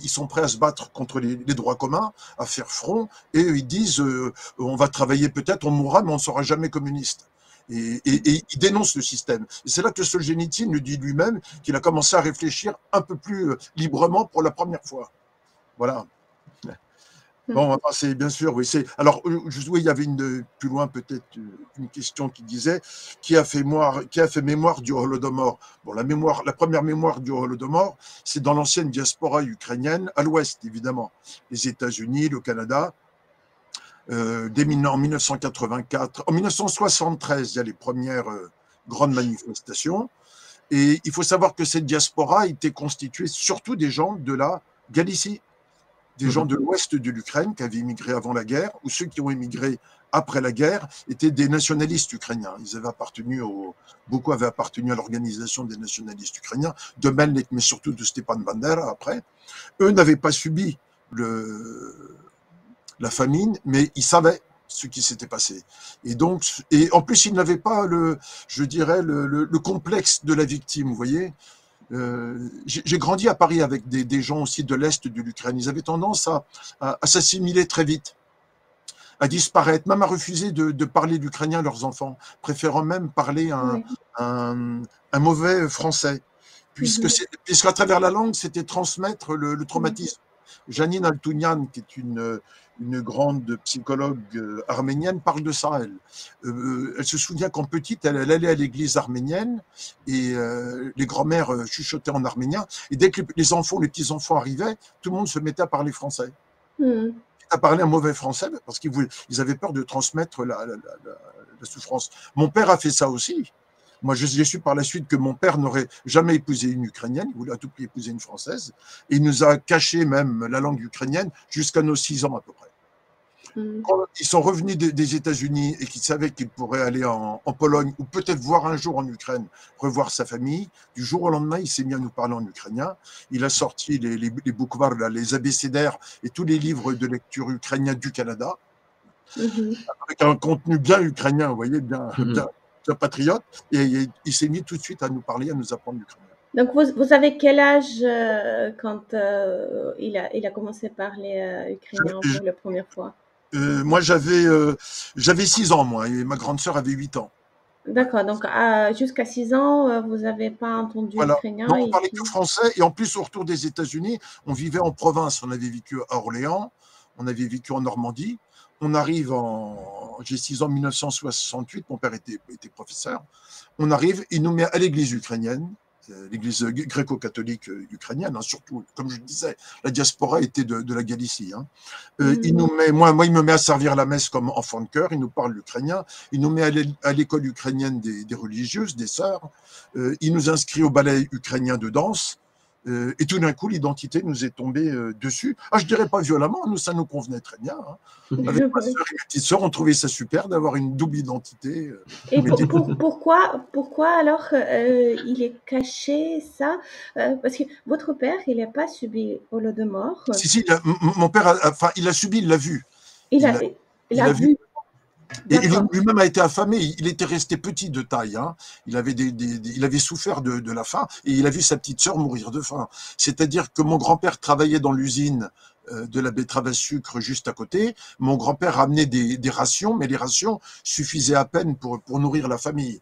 ils sont prêts à se battre contre les droits communs, à faire front, et ils disent, on va travailler peut-être, on mourra, mais on ne sera jamais communiste. Et ils dénoncent le système. Et c'est là que Solzhenitsyn nous dit lui-même qu'il a commencé à réfléchir un peu plus librement pour la première fois. Voilà. Bon, on va passer, bien sûr, oui. Alors, oui, il y avait plus loin peut-être une question qui disait qui a fait mémoire du Holodomor. Bon, la première mémoire du Holodomor, c'est dans l'ancienne diaspora ukrainienne, à l'ouest, évidemment. Les États-Unis, le Canada. En 1984, en 1973, il y a les premières grandes manifestations. Et il faut savoir que cette diaspora était constituée surtout des gens de la Galicie, des gens de l'ouest de l'Ukraine qui avaient immigré avant la guerre, ou ceux qui ont immigré après la guerre étaient des nationalistes ukrainiens. Beaucoup avaient appartenu à l'organisation des nationalistes ukrainiens, de Melnik, mais surtout de Stepan Bandera après. Eux n'avaient pas subi la famine, mais ils savaient ce qui s'était passé. Et en plus, ils n'avaient pas le complexe de la victime, vous voyez. J'ai grandi à Paris avec des gens aussi de l'Est de l'Ukraine. Ils avaient tendance à s'assimiler très vite, à disparaître, même à refuser de parler l'ukrainien à leurs enfants, préférant même parler un mauvais français, puisqu'à travers la langue, c'était transmettre le traumatisme. Janine Altounian, qui est une grande psychologue arménienne, parle de ça. Elle se souvient qu'en petite, elle allait à l'église arménienne et les grands-mères chuchotaient en arménien. Et dès que les petits-enfants arrivaient, tout le monde se mettait à parler français. À parler un mauvais français parce qu'ils avaient peur de transmettre la souffrance. Mon père a fait ça aussi. Moi, j'ai su par la suite que mon père n'aurait jamais épousé une Ukrainienne, il voulait à tout prix épouser une Française, et il nous a caché même la langue ukrainienne jusqu'à nos 6 ans à peu près. Quand ils sont revenus des États-Unis et qu'ils savaient qu'ils pourraient aller en Pologne, ou peut-être voir un jour en Ukraine, revoir sa famille, du jour au lendemain, il s'est mis à nous parler en ukrainien. Il a sorti les bouquins, les abécédaires et tous les livres de lecture ukrainiens du Canada, avec un contenu bien ukrainien, vous voyez, bien patriote, et il s'est mis tout de suite à nous parler, à nous apprendre l'ukrainien. Donc, vous avez quel âge quand il a commencé à parler ukrainien pour la première fois? Moi, j'avais 6 ans, moi, et ma grande sœur avait 8 ans. D'accord, donc jusqu'à 6 ans, vous n'avez pas entendu l'ukrainien. Donc, on parlait que français, et en plus, au retour des États-Unis, on vivait en province. On avait vécu à Orléans, on avait vécu en Normandie. On arrive j'ai 6 ans, 1968, mon père était professeur. On arrive, il nous met à l'église ukrainienne, l'église gréco-catholique ukrainienne, surtout, comme je le disais, la diaspora était de la Galicie. Il nous met, moi, il me met à servir la messe comme enfant de chœur, il nous parle l'ukrainien, il nous met à l'école ukrainienne des religieuses, des sœurs, il nous inscrit au ballet ukrainien de danse, et tout d'un coup, l'identité nous est tombée dessus. Je dirais pas violemment, ça nous convenait très bien. Avec ma sœur et mes petites sœurs, on trouvait ça super d'avoir une double identité. Et pourquoi alors il est caché ça? Parce que votre père, il n'a pas subi Holodomor. Si, mon père, il a subi, il l'a vu. Il a vu. Et lui-même a été affamé, il était resté petit de taille, il avait souffert de la faim, et il a vu sa petite sœur mourir de faim. C'est-à-dire que mon grand-père travaillait dans l'usine de la betterave à sucre juste à côté. Mon grand-père ramenait des rations, mais les rations suffisaient à peine pour nourrir la famille.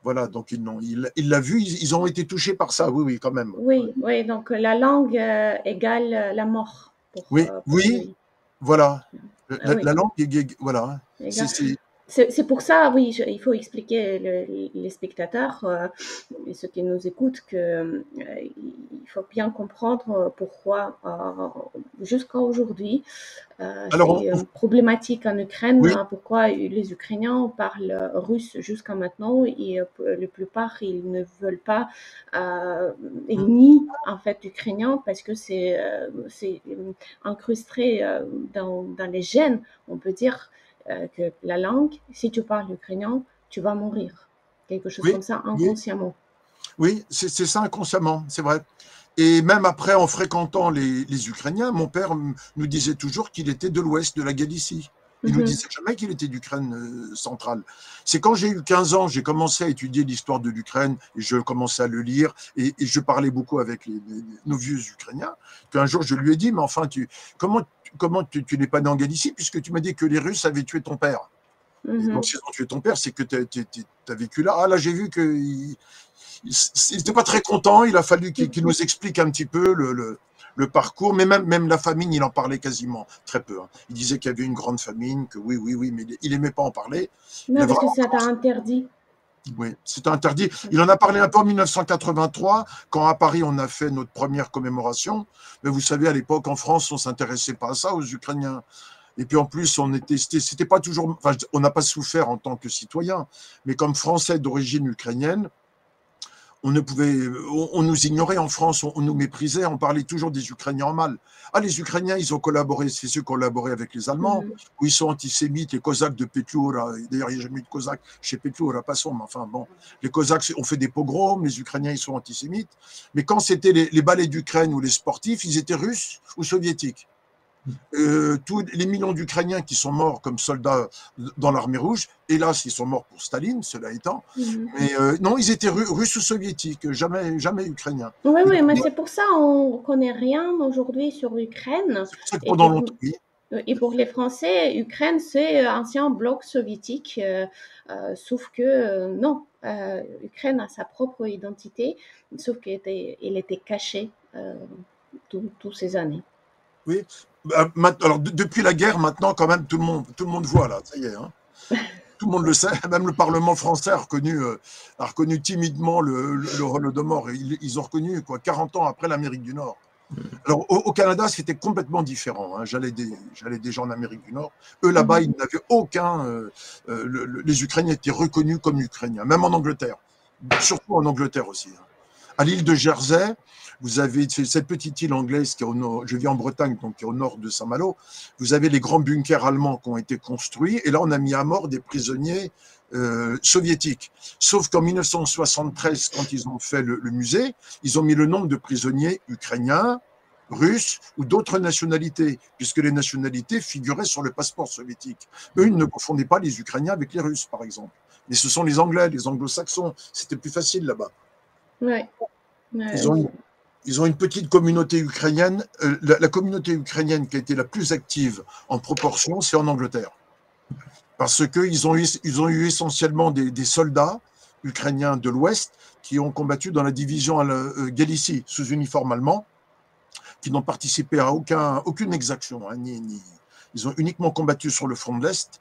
Voilà, donc il l'a vu, ils ont été touchés par ça, oui, quand même. Oui, donc la langue égale la mort. Oui, voilà. La langue, voilà. C'est pour ça, oui, il faut expliquer les spectateurs et ceux qui nous écoutent qu'il faut bien comprendre pourquoi jusqu'à aujourd'hui c'est une problématique en Ukraine, pourquoi les Ukrainiens parlent russe jusqu'à maintenant et la plupart ils ne veulent pas, ils nient en fait l'ukrainien parce que c'est incrusté dans les gènes, on peut dire. Que la langue, si tu parles ukrainien, tu vas mourir. Quelque chose comme ça, inconsciemment. Oui, c'est ça inconsciemment, c'est vrai. Et même après, en fréquentant les Ukrainiens, mon père nous disait toujours qu'il était de l'ouest de la Galicie. Il nous disait jamais qu'il était d'Ukraine centrale. C'est quand j'ai eu 15 ans, j'ai commencé à étudier l'histoire de l'Ukraine et je commençais à le lire et je parlais beaucoup avec nos vieux Ukrainiens, qu'un jour je lui ai dit, mais enfin, comment tu n'es pas né en Galicie puisque tu m'as dit que les Russes avaient tué ton père. Donc, s'ils ont tué ton père, c'est que tu as vécu là. Là, j'ai vu qu'il n'était pas très content. Il a fallu qu'il nous explique un petit peu le parcours, mais même la famine, il en parlait quasiment très peu. Hein. Il disait qu'il y avait une grande famine, que oui, mais il aimait pas en parler. Non, parce que ça t'a interdit. Oui, c'était interdit. Il en a parlé un peu en 1983, quand à Paris, on a fait notre première commémoration. Mais vous savez, à l'époque, en France, on s'intéressait pas à ça, aux Ukrainiens. Et puis en plus, c'était pas toujours, enfin, on n'a pas souffert en tant que citoyen, mais comme Français d'origine ukrainienne, on ne pouvait, on nous ignorait en France, on nous méprisait, on parlait toujours des Ukrainiens en mal. Ah, les Ukrainiens, ils ont collaboré, c'est ceux qui ont collaboré avec les Allemands, où ils sont antisémites, les Cosaques de Petliura. D'ailleurs, il n'y a jamais eu de Cosaques chez Petliura, passons, mais enfin bon, les Cosaques ont fait des pogroms, les Ukrainiens, ils sont antisémites. Mais quand c'était les ballets d'Ukraine ou les sportifs, ils étaient russes ou soviétiques. Tous les millions d'Ukrainiens qui sont morts comme soldats dans l'armée rouge, hélas, ils sont morts pour Staline, cela étant, mais non, ils étaient russes ou soviétiques, jamais ukrainiens. Oui, mais c'est pour ça qu'on ne connaît rien aujourd'hui sur l'Ukraine. C'est pour ça que pendant longtemps, oui. Et pour les Français, Ukraine, c'est ancien bloc soviétique, sauf que non, Ukraine a sa propre identité, sauf qu'elle était cachée toutes ces années. Oui. Alors, depuis la guerre, maintenant, quand même, tout le monde voit, là, ça y est. Hein. Tout le monde le sait, même le Parlement français a reconnu timidement le Holodomor. Ils ont reconnu, 40 ans après l'Amérique du Nord. Alors, au Canada, c'était complètement différent. Hein. J'allais déjà en Amérique du Nord. Eux, là-bas, ils n'avaient aucun... les Ukrainiens étaient reconnus comme Ukrainiens, même en Angleterre. Surtout en Angleterre aussi. Hein. À l'île de Jersey, vous avez cette petite île anglaise qui est au nord, je vis en Bretagne, donc qui est au nord de Saint-Malo. Vous avez les grands bunkers allemands qui ont été construits, et là on a mis à mort des prisonniers soviétiques. Sauf qu'en 1973, quand ils ont fait le musée, ils ont mis le nombre de prisonniers ukrainiens, russes ou d'autres nationalités, puisque les nationalités figuraient sur le passeport soviétique. Eux, ils ne confondaient pas les Ukrainiens avec les Russes, par exemple. Mais ce sont les Anglais, les Anglo-Saxons. C'était plus facile là-bas. Ouais. Ils ont une petite communauté ukrainienne. La communauté ukrainienne qui a été la plus active en proportion, c'est en Angleterre. Parce qu'ils ont eu essentiellement des soldats ukrainiens de l'Ouest qui ont combattu dans la division Galicie sous uniforme allemand, qui n'ont participé à aucune exaction. Hein, ils ont uniquement combattu sur le front de l'Est.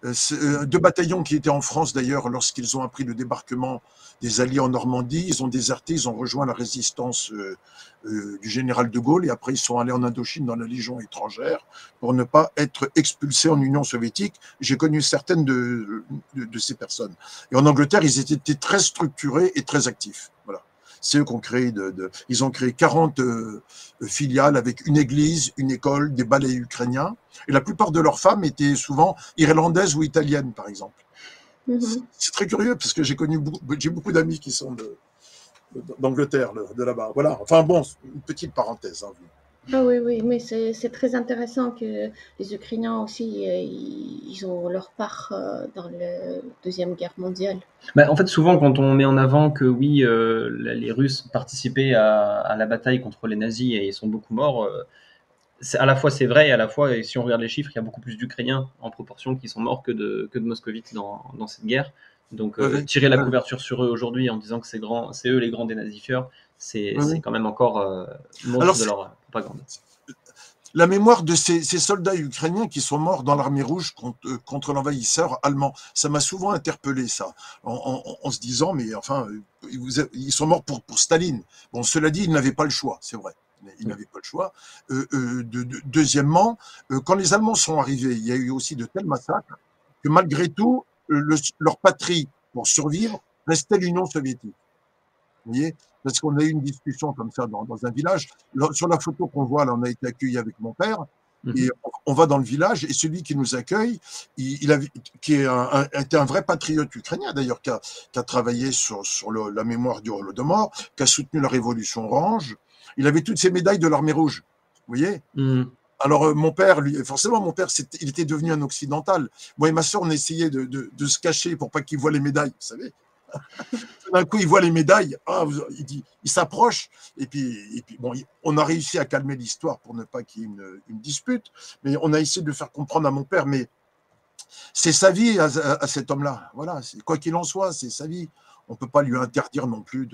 2 bataillons qui étaient en France d'ailleurs lorsqu'ils ont appris le débarquement des Alliés en Normandie, ils ont déserté, ils ont rejoint la résistance du général de Gaulle et après ils sont allés en Indochine dans la Légion étrangère pour ne pas être expulsés en Union soviétique. J'ai connu certaines de ces personnes. Et en Angleterre, ils étaient très structurés et très actifs. Voilà. C'est eux qui ont créé ils ont créé 40 filiales avec une église, une école, des ballets ukrainiens. Et la plupart de leurs femmes étaient souvent irlandaises ou italiennes, par exemple. C'est très curieux parce que j'ai beaucoup d'amis qui sont d'Angleterre, de là-bas. Voilà. Enfin bon, une petite parenthèse. Hein. Ah oui, mais c'est très intéressant que les Ukrainiens aussi, ils ont leur part dans la Deuxième Guerre mondiale. En fait, souvent, quand on met en avant que oui, les Russes participaient à la bataille contre les nazis et ils sont beaucoup morts, à la fois c'est vrai et à la fois, et si on regarde les chiffres, il y a beaucoup plus d'Ukrainiens en proportion qui sont morts que de moscovites dans cette guerre. Donc tirer la couverture sur eux aujourd'hui en disant que c'est eux les grands dénazifieurs, c'est quand même encore montre de leur propagande. La mémoire de ces soldats ukrainiens qui sont morts dans l'armée rouge contre l'envahisseur allemand, ça m'a souvent interpellé, ça, en se disant, mais enfin, ils sont morts pour Staline. Bon, cela dit, ils n'avaient pas le choix, c'est vrai. Ils n'avaient pas le choix. Deuxièmement, quand les Allemands sont arrivés, il y a eu aussi de tels massacres que malgré tout, leur patrie, pour survivre, restait l'Union soviétique. Vous voyez, parce qu'on a eu une discussion comme ça dans un village. Sur la photo qu'on voit, là, on a été accueillis avec mon père. Et on va dans le village et celui qui nous accueille, qui était un vrai patriote ukrainien d'ailleurs, qui a travaillé sur la mémoire du Holodomor, qui a soutenu la Révolution orange. Il avait toutes ces médailles de l'armée rouge. Vous voyez. Alors mon père, lui, forcément, mon père, il était devenu un occidental. Moi et ma soeur, on essayait de se cacher pour pas qu'il voit les médailles, vous savez. D'un coup, il voit les médailles, il s'approche, et puis bon, on a réussi à calmer l'histoire pour ne pas qu'il y ait une dispute, mais on a essayé de faire comprendre à mon père, mais c'est sa vie à cet homme-là. Voilà, quoi qu'il en soit, c'est sa vie. On ne peut pas lui interdire non plus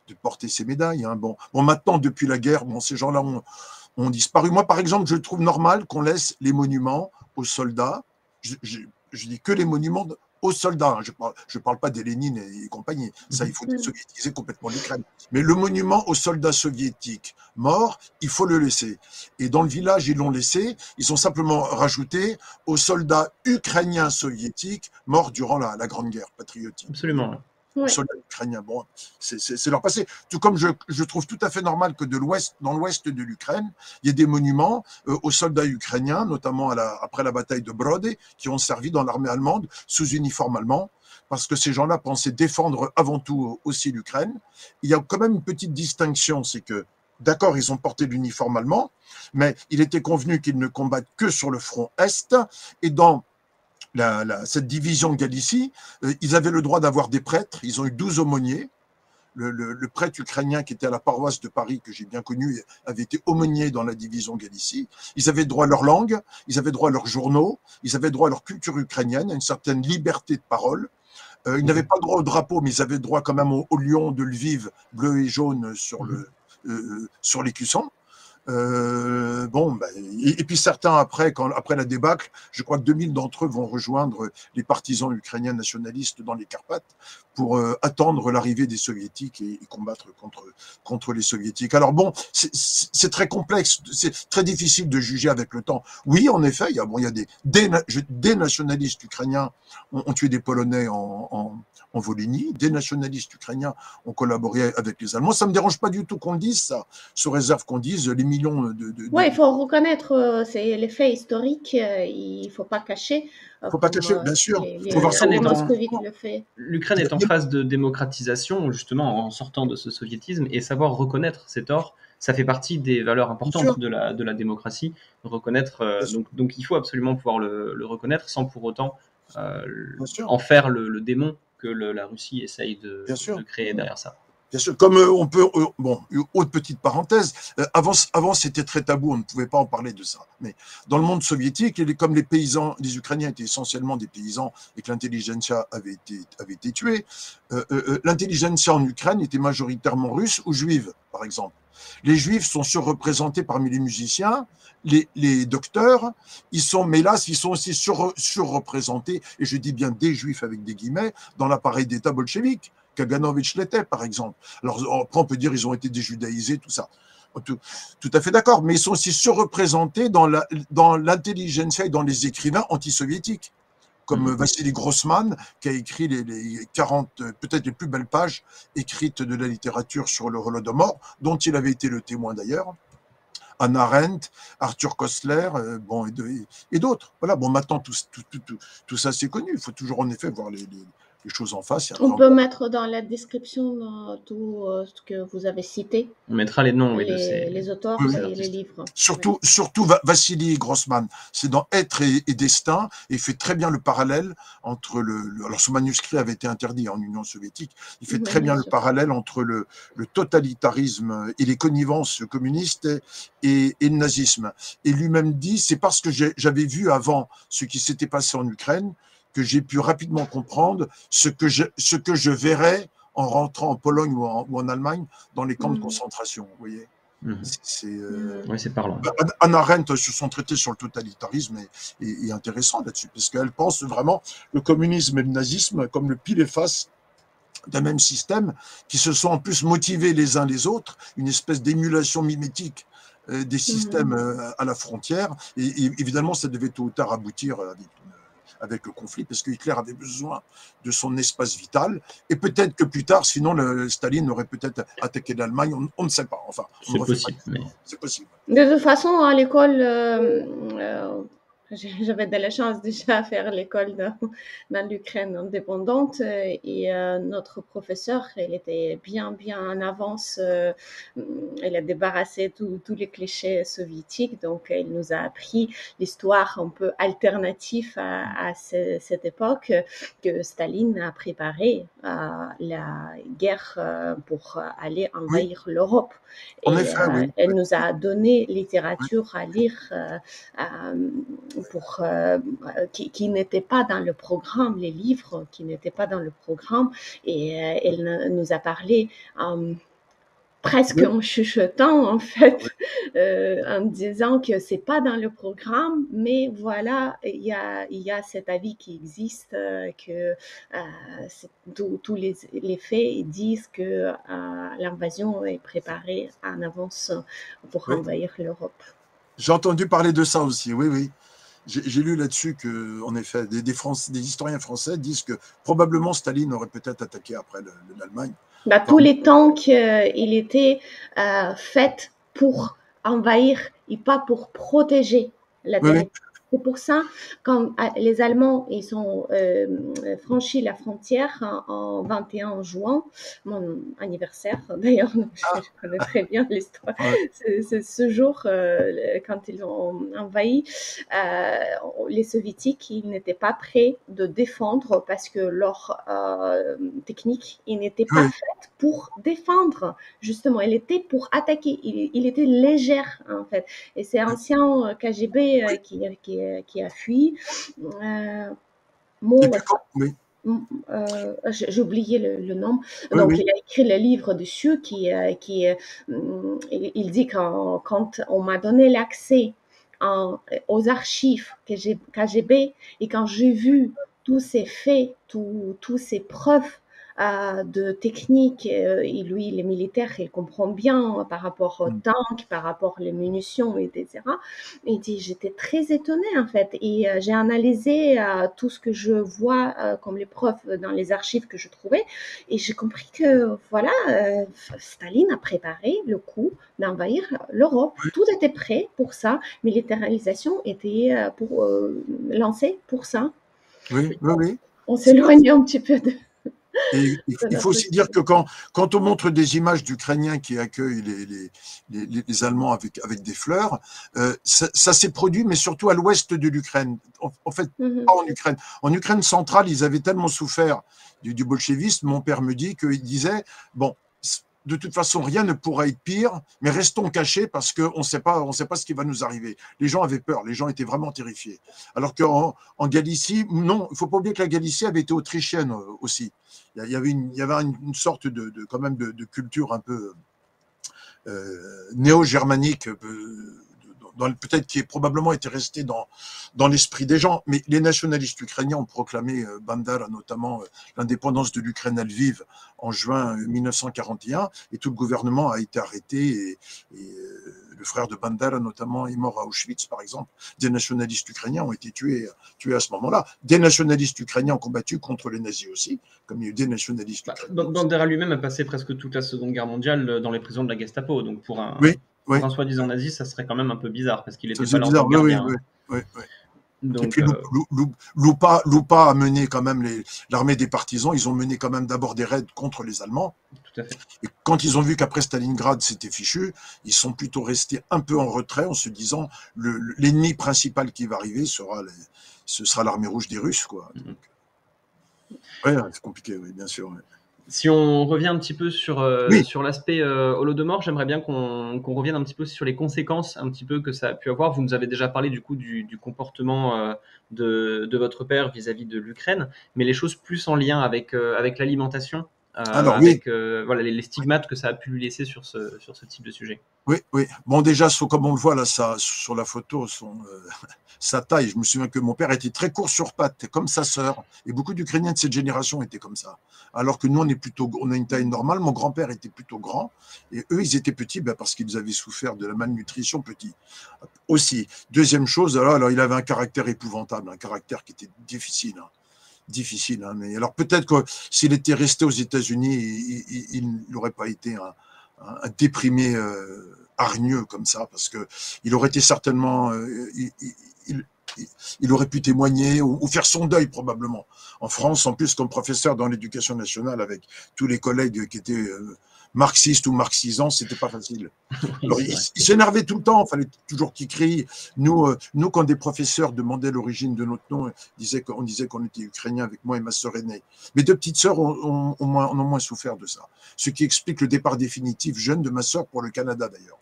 de porter ces médailles. Hein. Bon, maintenant, depuis la guerre, bon, ces gens-là ont disparu. Moi, par exemple, je trouve normal qu'on laisse les monuments aux soldats. Je dis que les monuments aux soldats. Je parle pas des Lénine et compagnie. Ça, il faut désoviétiser complètement l'Ukraine. Mais le monument aux soldats soviétiques morts, il faut le laisser. Et dans le village, ils l'ont laissé. Ils ont simplement rajouté aux soldats ukrainiens soviétiques morts durant la Grande Guerre patriotique. Absolument. Aux soldats ukrainiens. Bon, c'est leur passé. Tout comme je trouve tout à fait normal que dans l'ouest de l'Ukraine, il y ait des monuments aux soldats ukrainiens, notamment après la bataille de Brody, qui ont servi dans l'armée allemande sous uniforme allemand, parce que ces gens-là pensaient défendre avant tout aussi l'Ukraine. Il y a quand même une petite distinction, c'est que d'accord, ils ont porté l'uniforme allemand, mais il était convenu qu'ils ne combattent que sur le front Est, et dans cette division Galicie, ils avaient le droit d'avoir des prêtres, ils ont eu 12 aumôniers. Le prêtre ukrainien qui était à la paroisse de Paris, que j'ai bien connu, avait été aumônier dans la division Galicie. Ils avaient droit à leur langue, ils avaient droit à leurs journaux, ils avaient droit à leur culture ukrainienne, à une certaine liberté de parole. Ils n'avaient pas le droit au drapeau, mais ils avaient droit quand même au lion de Lviv, bleu et jaune sur l'écusson. Et puis certains après la débâcle, je crois que 2000 d'entre eux vont rejoindre les partisans ukrainiens nationalistes dans les Carpates pour attendre l'arrivée des soviétiques et combattre contre les soviétiques. Alors bon, c'est très complexe, c'est très difficile de juger avec le temps. Oui, en effet, il y a des nationalistes ukrainiens ont tué des Polonais en Volhynie, des nationalistes ukrainiens ont collaboré avec les Allemands. Ça me dérange pas du tout qu'on le dise, ça, sous réserve qu'on dise les millions Oui, il faut reconnaître les faits historiques, il ne faut pas cacher. Il ne faut pas cacher, bien sûr. L'Ukraine est en phase de démocratisation, justement, en sortant de ce soviétisme, et savoir reconnaître ses torts, ça fait partie des valeurs importantes de la démocratie, reconnaître. Donc il faut absolument pouvoir le reconnaître sans pour autant en faire le démon que la Russie essaye de créer derrière ça. Bien sûr, comme on peut, autre petite parenthèse, avant c'était très tabou, on ne pouvait pas en parler de ça. Mais dans le monde soviétique, comme les Ukrainiens étaient essentiellement des paysans et que l'intelligentsia avait été tuée, l'intelligentsia en Ukraine était majoritairement russe ou juive, par exemple. Les juifs sont surreprésentés parmi les musiciens, les docteurs, mais hélas, ils sont aussi surreprésentés, et je dis bien des juifs avec des guillemets, dans l'appareil d'État bolchevique. Kaganovich l'était, par exemple. Alors, après, on peut dire qu'ils ont été déjudaïsés, tout ça. Tout à fait d'accord, mais ils sont aussi surreprésentés dans l'intelligentsia et dans les écrivains anti-soviétiques, comme Vassili Grossman, qui a écrit les 40, peut-être les plus belles pages écrites de la littérature sur le Holodomor, dont il avait été le témoin d'ailleurs. Hannah Arendt, Arthur Koestler, et d'autres. Voilà, bon, maintenant, tout ça, c'est connu. Il faut toujours, en effet, voir les choses en face. On peut mettre dans la description tout ce que vous avez cité. On mettra les noms, les auteurs et les livres. Surtout Vassili Grossman, c'est dans Être et Destin, et il fait très bien le parallèle entre alors ce manuscrit avait été interdit en Union soviétique, il fait très bien le parallèle entre le totalitarisme et les connivences communistes et le nazisme. Et lui-même dit, c'est parce que j'avais vu avant ce qui s'était passé en Ukraine que j'ai pu rapidement comprendre ce que je verrais en rentrant en Pologne ou en Allemagne dans les camps de concentration, vous voyez. Oui, c'est parlant. Hannah Arendt, sur son traité sur le totalitarisme, est intéressant là-dessus, parce qu'elle pense vraiment le communisme et le nazisme comme le pile et face d'un même système, qui se sont en plus motivés les uns les autres, une espèce d'émulation mimétique des systèmes à la frontière, et évidemment, ça devait tôt ou tard aboutir avec le conflit, parce que Hitler avait besoin de son espace vital, et peut-être que plus tard, sinon, Staline aurait peut-être attaqué l'Allemagne, on ne sait pas. Enfin, c'est possible. C'est possible. De toute façon, à l'école, j'avais de la chance déjà à faire l'école dans l'Ukraine indépendante, et notre professeur, elle était bien en avance, elle a débarrassé tous les clichés soviétiques, donc elle nous a appris l'histoire un peu alternative à cette époque, que Staline a préparé la guerre pour aller envahir l'Europe. Et en effet, oui. Elle nous a donné littérature à lire qui n'était pas dans le programme, les livres qui n'étaient pas dans le programme, et elle nous a parlé presque Oui, en chuchotant, en fait, en disant que c'est pas dans le programme, mais voilà, il y a cet avis qui existe, que tous les faits disent que l'invasion est préparée en avance pour oui. envahir l'Europe. J'ai entendu parler de ça aussi, oui, oui. J'ai lu là-dessus que, en effet, des historiens français disent que probablement Staline aurait peut-être attaqué après l'Allemagne. Bah, Enfin, tous les temps qu'il était fait pour envahir et pas pour protéger la oui, oui, territoire. C'est pour ça, quand les Allemands ils ont franchi la frontière en 21 juin, mon anniversaire d'ailleurs, donc je connais très bien l'histoire, ouais, c'est ce jour, quand ils ont envahi, les soviétiques, ils n'étaient pas prêts de défendre parce que leur technique, ils n'étaient pas oui, faite pour défendre, justement, elle était pour attaquer, il était légère en fait. Et c'est ancien KGB oui. qui a fui. Euh, Et Mon puis quand, oui, j'ai oublié le nom. oui, Donc, oui, il a écrit le livre dessus il dit quand on m'a donné l'accès aux archives KGB et quand j'ai vu tous ces faits, tous ces preuves de technique, et lui, les militaires, il comprend bien par rapport aux tanks, par rapport aux munitions, etc. Il dit, j'étais très étonnée en fait et j'ai analysé tout ce que je vois comme les preuves dans les archives que je trouvais et j'ai compris que voilà, Staline a préparé le coup d'envahir l'Europe. Tout était prêt pour ça, militarisation était lancée pour ça. oui, oui, oui. On C'est pas- s'éloigne un petit peu Et de il faut notre aussi dire sujet. que quand on montre des images d'Ukrainiens qui accueillent les Allemands avec des fleurs, ça s'est produit, mais surtout à l'ouest de l'Ukraine. En fait, pas Mhm. en Ukraine. En Ukraine centrale, ils avaient tellement souffert du bolchevisme, mon père me dit qu'il disait, bon, de toute façon, rien ne pourra être pire, mais restons cachés parce qu'on on sait pas ce qui va nous arriver. Les gens avaient peur, les gens étaient vraiment terrifiés. Alors qu'en Galicie, non, il ne faut pas oublier que la Galicie avait été autrichienne aussi. Il y avait une sorte quand même de culture un peu néo-germanique, peut-être qui est probablement été resté dans l'esprit des gens. Mais les nationalistes ukrainiens ont proclamé Bandera, notamment l'indépendance de l'Ukraine à Lviv en juin 1941, et tout le gouvernement a été arrêté. Et le frère de Bandera, notamment, est mort à Auschwitz, par exemple. Des nationalistes ukrainiens ont été tués à ce moment-là. Des nationalistes ukrainiens ont combattu contre les nazis aussi, comme il y a eu des nationalistes ukrainiens aussi. Bandera lui-même a passé presque toute la Seconde Guerre mondiale dans les prisons de la Gestapo. Donc Oui, oui. pour un soi-disant nazi, ça serait quand même un peu bizarre parce qu'il n'était pas C'est là en tant bizarre, que oui, oui, gardien. oui, Hein. oui, oui. Et Donc, puis Lupa a mené quand même l'armée des partisans. Ils ont mené quand même d'abord des raids contre les Allemands. tout à fait. Et quand ils ont vu qu'après Stalingrad c'était fichu, ils sont plutôt restés un peu en retrait en se disant l'ennemi principal qui va arriver ce sera l'armée rouge des Russes, quoi. Mhm. Ouais, c'est compliqué, oui, bien sûr. Ouais. Si on revient un petit peu Oui, sur l'aspect Holodomor, j'aimerais bien qu'on revienne un petit peu sur les conséquences un petit peu que ça a pu avoir. Vous nous avez déjà parlé du coup du comportement de votre père vis-à-vis de l'Ukraine, mais les choses plus en lien avec l'alimentation, alors oui, avec voilà, les stigmates que ça a pu lui laisser sur ce type de sujet. oui, oui. Bon, déjà, comme on le voit là, sur la photo, sa taille, je me souviens que mon père était très court sur pattes, comme sa sœur. Et beaucoup d'Ukrainiens de cette génération étaient comme ça. Alors que nous, on a une taille normale. Mon grand-père était plutôt grand. Et eux, ils étaient petits parce qu'ils avaient souffert de la malnutrition petit. Aussi. Deuxième chose, alors, il avait un caractère épouvantable, un caractère qui était difficile. Hein. Difficile. Hein. Mais alors, peut-être que s'il était resté aux États-Unis, il n'aurait pas été un déprimé hargneux comme ça, parce qu'il aurait été certainement, il, il aurait pu témoigner ou faire son deuil probablement. En France, en plus, comme professeur dans l'éducation nationale, avec tous les collègues qui étaient marxistes ou marxisants, c'était pas facile. Alors, il s'énervait tout le temps, il fallait toujours qu'il crie. Nous, quand des professeurs demandaient l'origine de notre nom, on disait qu'on était ukrainien avec moi et ma sœur aînée. Mes deux petites sœurs ont moins souffert de ça. Ce qui explique le départ définitif jeune de ma sœur pour le Canada d'ailleurs.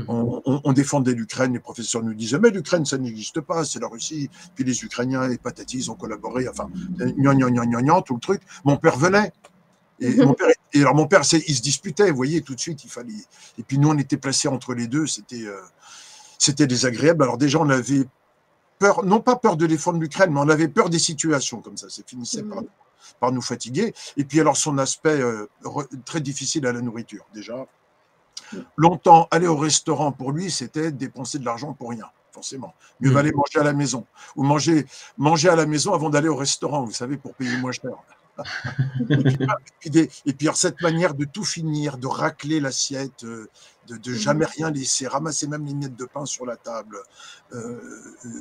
On défendait l'Ukraine, les professeurs nous disaient mais l'Ukraine ça n'existe pas, c'est la Russie. Puis les Ukrainiens et patati, ils ont collaboré, enfin, tout le truc. Mon père venait. Et mon père Et alors mon père, il se disputait, vous voyez, tout de suite, il fallait. Et puis nous, on était placés entre les deux, c'était désagréable. Alors déjà, on avait peur, non pas peur de l'effort de l'Ukraine, mais on avait peur des situations comme ça finissait par nous fatiguer. Et puis alors son aspect très difficile à la nourriture, déjà. Longtemps, aller au restaurant pour lui, c'était dépenser de l'argent pour rien, forcément. Mieux valait manger à la maison. Ou manger à la maison avant d'aller au restaurant, vous savez, pour payer moins cher. Et puis alors, cette manière de tout finir, de racler l'assiette, de jamais rien laisser, ramasser même les miettes de pain sur la table.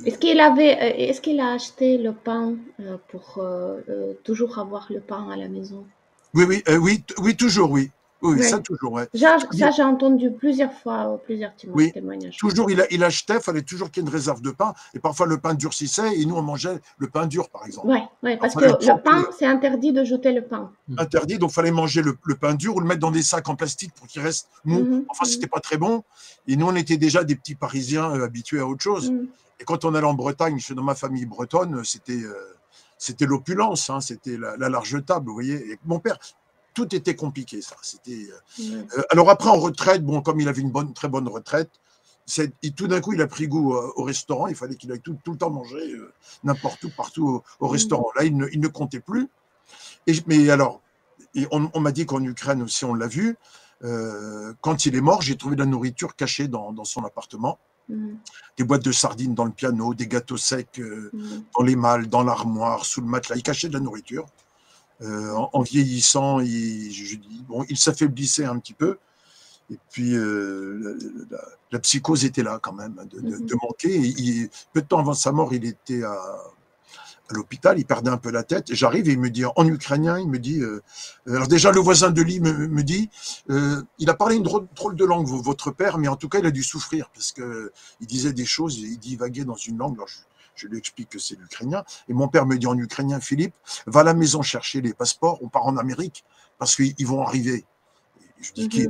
Est-ce qu'il a acheté le pain pour toujours avoir le pain à la maison? Oui, toujours, oui. Oui, Ouais. ça toujours, ouais. Ça, j'ai entendu plusieurs fois, plusieurs Oui, témoignages. toujours, il achetait, il fallait toujours qu'il y ait une réserve de pain. Et parfois, le pain durcissait et nous, on mangeait le pain dur, par exemple. Oui, parce que le pain, c'est interdit de jeter le pain. Interdit, donc il fallait manger le pain dur ou le mettre dans des sacs en plastique pour qu'il reste mou. Enfin, c'était pas très bon. Et nous, on était déjà des petits Parisiens habitués à autre chose. Et quand on allait en Bretagne, je suis dans ma famille bretonne, c'était l'opulence, hein, c'était la large table, vous voyez. Et mon père, tout était compliqué, ça. Alors après, en retraite, bon, comme il avait une très bonne retraite, tout d'un coup, il a pris goût au restaurant. Il fallait qu'il aille tout le temps manger n'importe où, partout au restaurant. Là, il ne comptait plus. Mais alors, on m'a dit qu'en Ukraine aussi, on l'a vu. Quand il est mort, j'ai trouvé de la nourriture cachée dans son appartement. Des boîtes de sardines dans le piano, des gâteaux secs dans les malles, dans l'armoire, sous le matelas. Il cachait de la nourriture. En vieillissant, il s'affaiblissait un petit peu. Et puis, la psychose était là quand même, de manquer. Peu de temps avant sa mort, il était à l'hôpital, il perdait un peu la tête. J'arrive et il me dit, en ukrainien, il me dit, alors déjà le voisin de lit me dit, il a parlé une drôle de langue, votre père, mais en tout cas, il a dû souffrir parce qu'il disait des choses, il divaguait dans une langue. Alors je lui explique que c'est l'ukrainien. Et mon père me dit en ukrainien, Philippe, va à la maison chercher les passeports, on part en Amérique parce qu'ils vont arriver. Je dis qui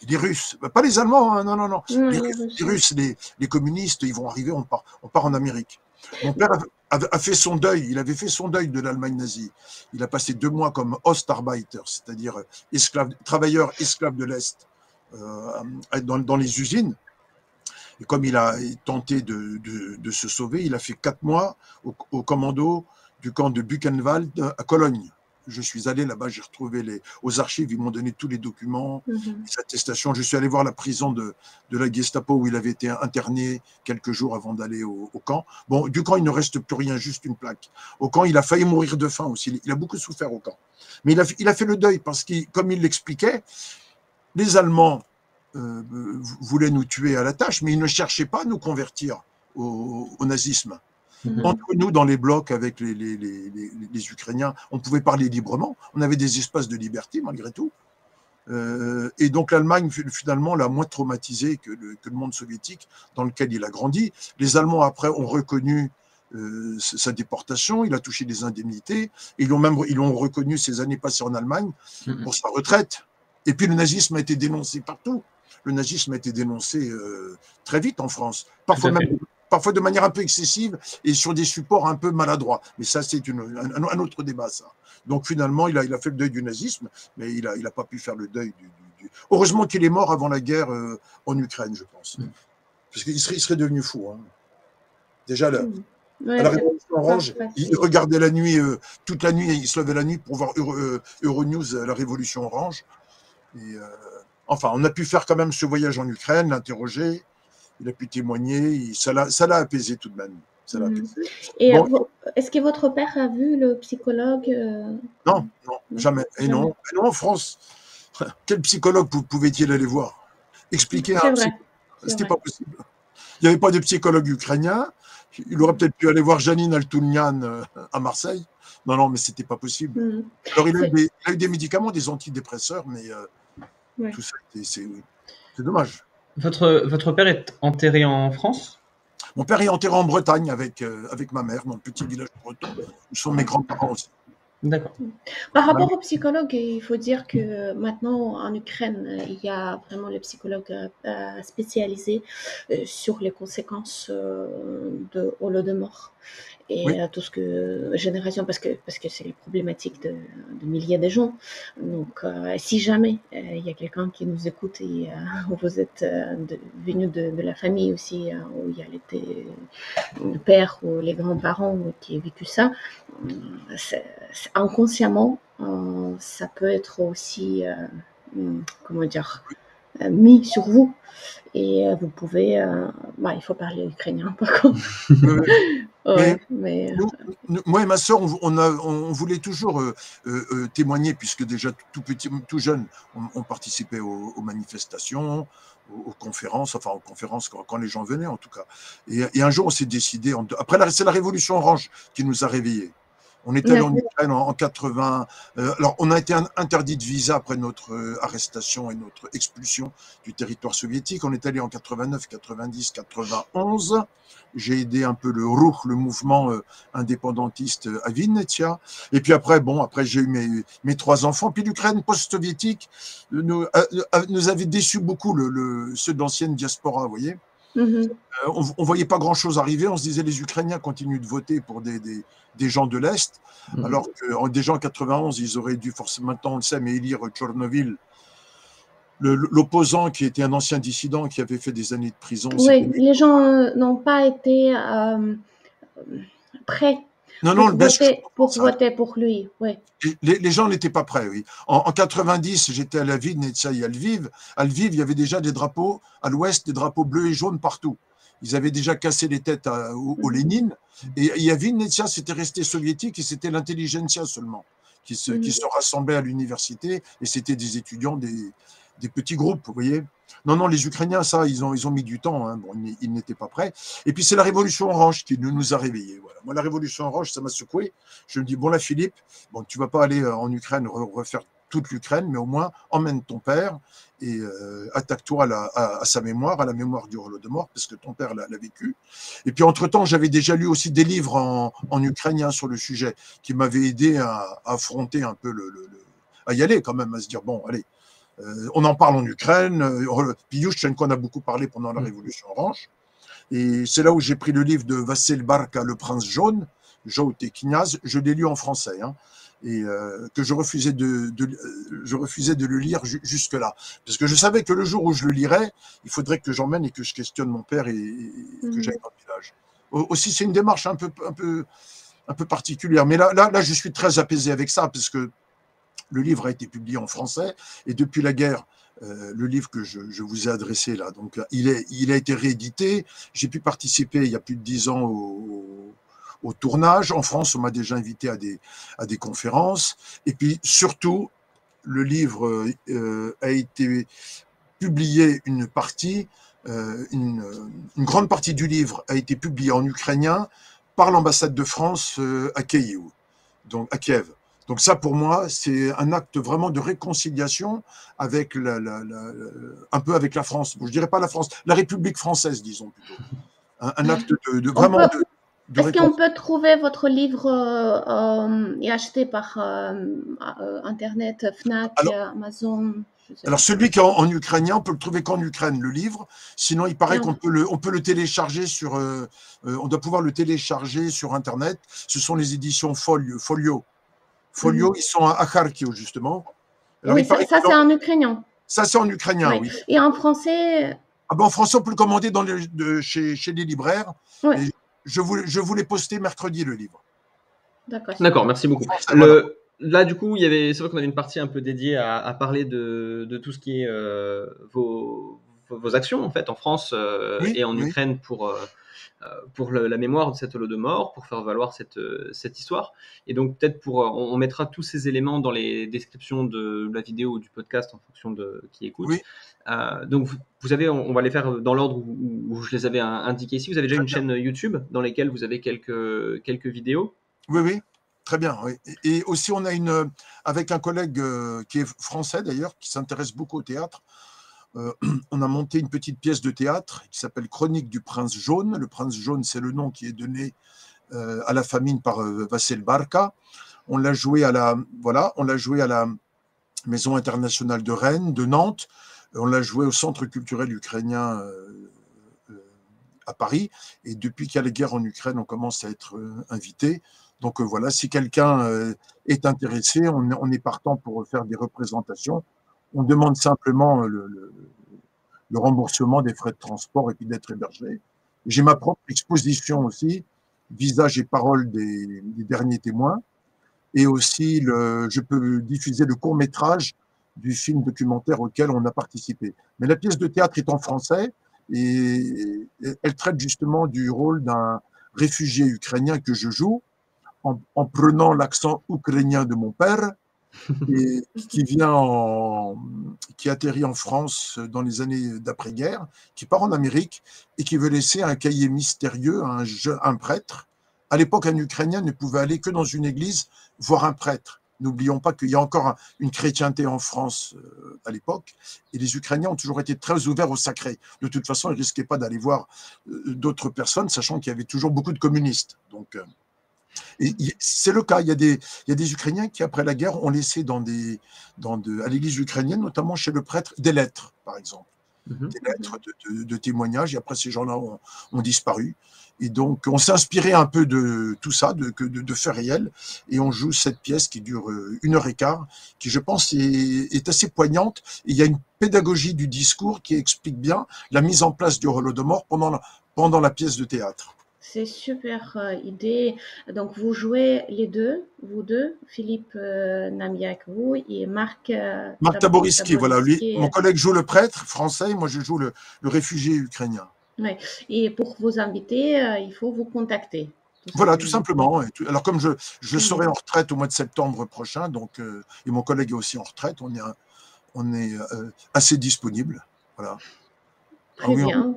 les Russes, pas les Allemands, hein, non. Les Russes, les communistes, ils vont arriver, on part en Amérique. Mon père a fait son deuil, il avait fait son deuil de l'Allemagne nazie. Il a passé 2 mois comme Ostarbeiter, c'est-à-dire travailleur esclave de l'Est, dans les usines. Et comme il a tenté de se sauver, il a fait 4 mois au commando du camp de Buchenwald à Cologne. Je suis allé là-bas, j'ai retrouvé aux archives, ils m'ont donné tous les documents, les attestations. Je suis allé voir la prison de la Gestapo où il avait été interné quelques jours avant d'aller au camp. Bon, du camp, il ne reste plus rien, juste une plaque. Au camp, il a failli mourir de faim aussi. Il a beaucoup souffert au camp. Mais il a fait le deuil parce que, comme il l'expliquait, les Allemands voulaient nous tuer à la tâche, mais ils ne cherchaient pas à nous convertir au nazisme. Entre nous, dans les blocs avec les Ukrainiens, on pouvait parler librement. On avait des espaces de liberté, malgré tout. Et donc, l'Allemagne, finalement, l'a moins traumatisé que le monde soviétique dans lequel il a grandi. Les Allemands, après, ont reconnu sa déportation. Il a touché des indemnités. Ils l'ont reconnu ses années passées en Allemagne pour sa retraite. Et puis, le nazisme a été dénoncé partout. Le nazisme a été dénoncé très vite en France. Parfois de manière un peu excessive et sur des supports un peu maladroits. Mais ça, c'est un autre débat, ça. Donc finalement, il a fait le deuil du nazisme, mais il a pas pu faire le deuil Heureusement qu'il est mort avant la guerre en Ukraine, je pense. Parce qu'il serait devenu fou. Hein. Déjà, à la Révolution Orange, il regardait la nuit, toute la nuit, il se levait la nuit pour voir Euronews, la Révolution Orange. Et, enfin, on a pu faire quand même ce voyage en Ukraine, l'interroger. Il a pu témoigner, ça l'a apaisé tout de même. Ça l'a apaisé. Et est-ce que votre père a vu le psychologue Non, jamais. Et non, en France, quel psychologue pouvait-il aller voir? Expliquer un psychologue. C'était pas possible. Il n'y avait pas de psychologue ukrainien. Il aurait peut-être pu aller voir Janine Altounian à Marseille. Non, mais c'était pas possible. Alors, il a eu des médicaments, des antidépresseurs, mais tout ça, c'est dommage. Votre père est enterré en France? Mon père est enterré en Bretagne avec ma mère, dans le petit village breton, où sont mes grands-parents aussi. D'accord. Par rapport aux psychologues, il faut dire que maintenant en Ukraine, il y a vraiment les psychologues spécialisés sur les conséquences de Holodomor. et tout ce que génération, parce que c'est les problématiques de milliers de gens. Donc, si jamais il y a quelqu'un qui nous écoute et vous êtes venu de la famille aussi, où il y a le père ou les grands-parents qui ont vécu ça, inconsciemment, ça peut être aussi, comment dire, mis sur vous. Et vous pouvez, il faut parler ukrainien par contre. Ouais, mais moi et ma sœur, on voulait toujours témoigner, puisque déjà tout jeune, on participait aux manifestations, aux conférences, enfin aux conférences quand les gens venaient en tout cas. Et un jour, on s'est décidé, après c'est la Révolution orange qui nous a réveillés. On est allé en Ukraine en 80. Alors, on a été interdit de visa après notre arrestation et notre expulsion du territoire soviétique. On est allé en 89, 90, 91. J'ai aidé un peu le Ruch, le mouvement indépendantiste à Vinnytsia. Et puis après, après j'ai eu mes 3 enfants. Puis l'Ukraine post-soviétique nous avait déçu beaucoup ceux de l'ancienne diaspora, vous voyez. On voyait pas grand-chose arriver. On se disait les Ukrainiens continuent de voter pour des gens de l'Est, alors que déjà en 91, ils auraient dû forcément, maintenant on le sait, mais élire Tchernobyl, l'opposant qui était un ancien dissident qui avait fait des années de prison. Oui, les gens n'ont pas été prêts pour voter pour lui. Oui. Les gens n'étaient pas prêts, oui. En 90, j'étais à la Vinnytsia et à Lviv. À Lviv, il y avait déjà des drapeaux, à l'ouest, des drapeaux bleus et jaunes partout. Ils avaient déjà cassé les têtes au Lénine. Et à Vinnytsia, c'était resté soviétique et c'était l'intelligentsia seulement qui se rassemblait à l'université. Et c'était des étudiants, des petits groupes, vous voyez. Non, les Ukrainiens, ça, ils ont mis du temps. Hein. Ils n'étaient pas prêts. Et puis, c'est la Révolution orange qui nous a réveillés. Voilà. Moi, la Révolution orange, ça m'a secoué. Je me dis, bon, là, Philippe, tu vas pas aller en Ukraine refaire toute l'Ukraine, mais au moins, emmène ton père et attaque-toi à sa mémoire, à la mémoire du Holodomor, parce que ton père l'a vécu. Et puis, entre-temps, j'avais déjà lu aussi des livres en ukrainien sur le sujet, qui m'avaient aidé à affronter un peu à y aller quand même, à se dire, bon, allez, on en parle en Ukraine. Puis Yushchenko en a beaucoup parlé pendant la Révolution orange. Et c'est là où j'ai pris le livre de Vassel Barka, Le Prince jaune, Jout et Kniaz. Je l'ai lu en français, hein, et que je refusais de le lire jusque-là. Parce que je savais que le jour où je le lirais, il faudrait que j'emmène et que je questionne mon père et que j'aille dans le village. Aussi, c'est une démarche un peu particulière. Mais là, je suis très apaisé avec ça, parce que le livre a été publié en français, et depuis la guerre, le livre que je vous ai adressé là, donc il a été réédité. J'ai pu participer il y a plus de 10 ans au tournage. En France, on m'a déjà invité à des conférences. Et puis surtout, le livre a été publié, une grande partie du livre a été publiée en ukrainien par l'ambassade de France à Kiev, donc à Kiev. Donc ça, pour moi, c'est un acte vraiment de réconciliation avec un peu avec la France. Bon, je dirais pas la France, la République française, disons plutôt. Un acte de vraiment de Est-ce qu'on peut trouver votre livre et acheter par Internet, Fnac, Amazon? Alors celui qui est en ukrainien, on peut le trouver qu'en Ukraine, le livre. Sinon, il paraît qu'on peut le télécharger on doit pouvoir le télécharger sur Internet. Ce sont les éditions Folio. Ils sont à Kharkiv, justement. Alors, oui, ça c'est en ukrainien. Ça, c'est en ukrainien, oui. Et en français? En français, on peut le commander chez les libraires. Oui. Je vous l'ai posté mercredi, le livre. D'accord, merci beaucoup. Là, du coup, c'est vrai qu'on avait une partie un peu dédiée à parler de tout ce qui est vos actions, en fait, en France et en Ukraine pour la mémoire de cet Holodomor, pour faire valoir cette histoire. Et donc, peut-être on mettra tous ces éléments dans les descriptions de la vidéo ou du podcast en fonction de qui écoute. Oui. Donc, vous avez, on va les faire dans l'ordre où je les avais indiqués ici. Vous avez déjà une chaîne YouTube dans laquelle vous avez quelques vidéos? Oui. Très bien. Oui. Et aussi, on a avec un collègue qui est français d'ailleurs, qui s'intéresse beaucoup au théâtre. On a monté une petite pièce de théâtre qui s'appelle Chronique du Prince jaune. Le Prince jaune, c'est le nom qui est donné à la famine par Vassel Barka. On l'a joué à la Maison internationale de Rennes, de Nantes. On l'a joué au Centre culturel ukrainien à Paris. Et depuis qu'il y a la guerre en Ukraine, on commence à être invité. Donc voilà, si quelqu'un est intéressé, on est partant pour faire des représentations. On demande simplement le remboursement des frais de transport et puis d'être hébergé. J'ai ma propre exposition aussi, visage et parole des derniers témoins. Et aussi, je peux diffuser le court-métrage du film documentaire auquel on a participé. Mais la pièce de théâtre est en français et elle traite justement du rôle d'un réfugié ukrainien que je joue en prenant l'accent ukrainien de mon père et qui atterrit en France dans les années d'après-guerre, qui part en Amérique et qui veut laisser un cahier mystérieux à un prêtre. À l'époque, un Ukrainien ne pouvait aller que dans une église voir un prêtre. N'oublions pas qu'il y a encore une chrétienté en France à l'époque, et les Ukrainiens ont toujours été très ouverts au sacré. De toute façon, ils ne risquaient pas d'aller voir d'autres personnes, sachant qu'il y avait toujours beaucoup de communistes. Donc, c'est le cas. Il y a des Ukrainiens qui, après la guerre, ont laissé à l'église ukrainienne, notamment chez le prêtre, des lettres, par exemple. Des lettres de témoignages. Et après, ces gens-là ont disparu. Et donc, on s'est inspiré un peu de tout ça, de faits réels. Et on joue cette pièce qui dure 1h15, qui, je pense, est assez poignante. Et il y a une pédagogie du discours qui explique bien la mise en place du Holodomor pendant la pièce de théâtre. C'est super idée. Donc, vous jouez les deux, vous deux, Philippe Namiak, vous, et Marc Taboriski, voilà. Lui, mon collègue joue le prêtre français, moi je joue le réfugié ukrainien. Ouais. Et pour vous inviter, il faut vous contacter. Voilà, tout simplement. Alors, comme je serai en retraite au mois de septembre prochain, donc, et mon collègue est aussi en retraite, on est assez disponible. Voilà. Très bien.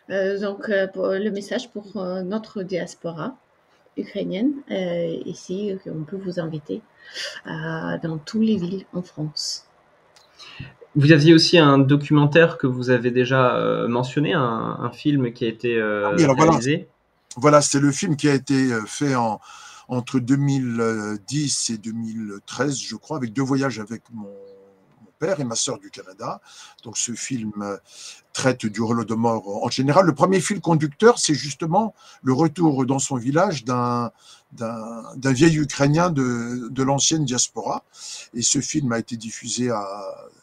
Donc, le message pour notre diaspora ukrainienne, ici, on peut vous inviter dans toutes les villes en France. Vous aviez aussi un documentaire que vous avez déjà mentionné, un film qui a été réalisé. Voilà, c'est le film qui a été fait entre 2010 et 2013, je crois, avec 2 voyages avec mon père et ma sœur du Canada. Donc ce film traite du Holodomor en général. Le premier fil conducteur, c'est justement le retour dans son village d'un vieil Ukrainien de l'ancienne diaspora. Et ce film a été diffusé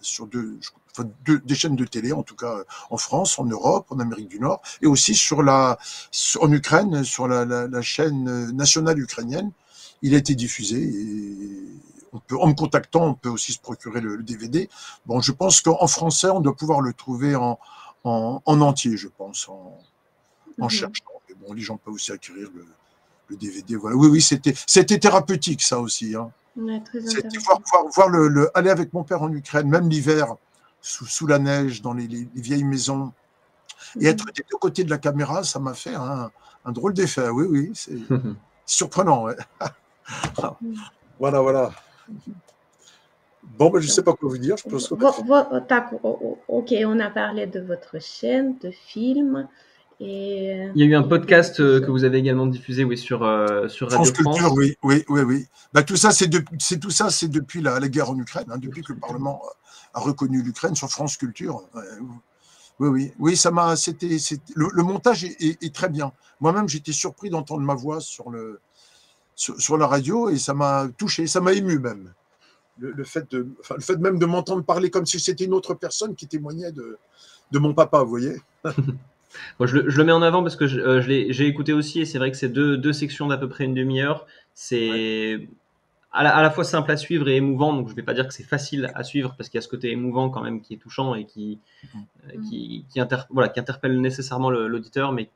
sur des chaînes de télé, en tout cas en France, en Europe, en Amérique du Nord, et aussi en Ukraine, sur la chaîne nationale ukrainienne. Il a été diffusé et en me contactant, on peut aussi se procurer le DVD. Bon, je pense qu'en français, on doit pouvoir le trouver en entier, je pense, en cherchant. Mais bon, les gens peuvent aussi acquérir le DVD. Voilà. Oui, c'était thérapeutique, ça aussi. Hein. Ouais, c'était voir aller avec mon père en Ukraine, même l'hiver, sous la neige, dans les vieilles maisons, et être des 2 côtés de la caméra, ça m'a fait un drôle d'effet. Oui, c'est surprenant. Ouais. Voilà. Bon, je ne sais pas quoi vous dire. Je pense que... Ok, on a parlé de votre chaîne, de films. Et il y a eu un podcast que vous avez également diffusé, oui, sur Radio France Culture, oui. Bah, tout ça, c'est depuis la guerre en Ukraine, hein, depuis que le Parlement a reconnu l'Ukraine sur France Culture. Oui, ça m'a. Le montage est très bien. Moi-même, j'étais surpris d'entendre ma voix sur la radio et ça m'a touché, ça m'a ému même. Le fait même de m'entendre parler comme si c'était une autre personne qui témoignait de mon papa, vous voyez. Moi, je le mets en avant parce que j'ai écouté aussi et c'est vrai que c'est deux sections d'à peu près une demi-heure. C'est à la fois simple à suivre et émouvant, donc je ne vais pas dire que c'est facile à suivre parce qu'il y a ce côté émouvant quand même qui est touchant et qui interpelle nécessairement l'auditeur, mais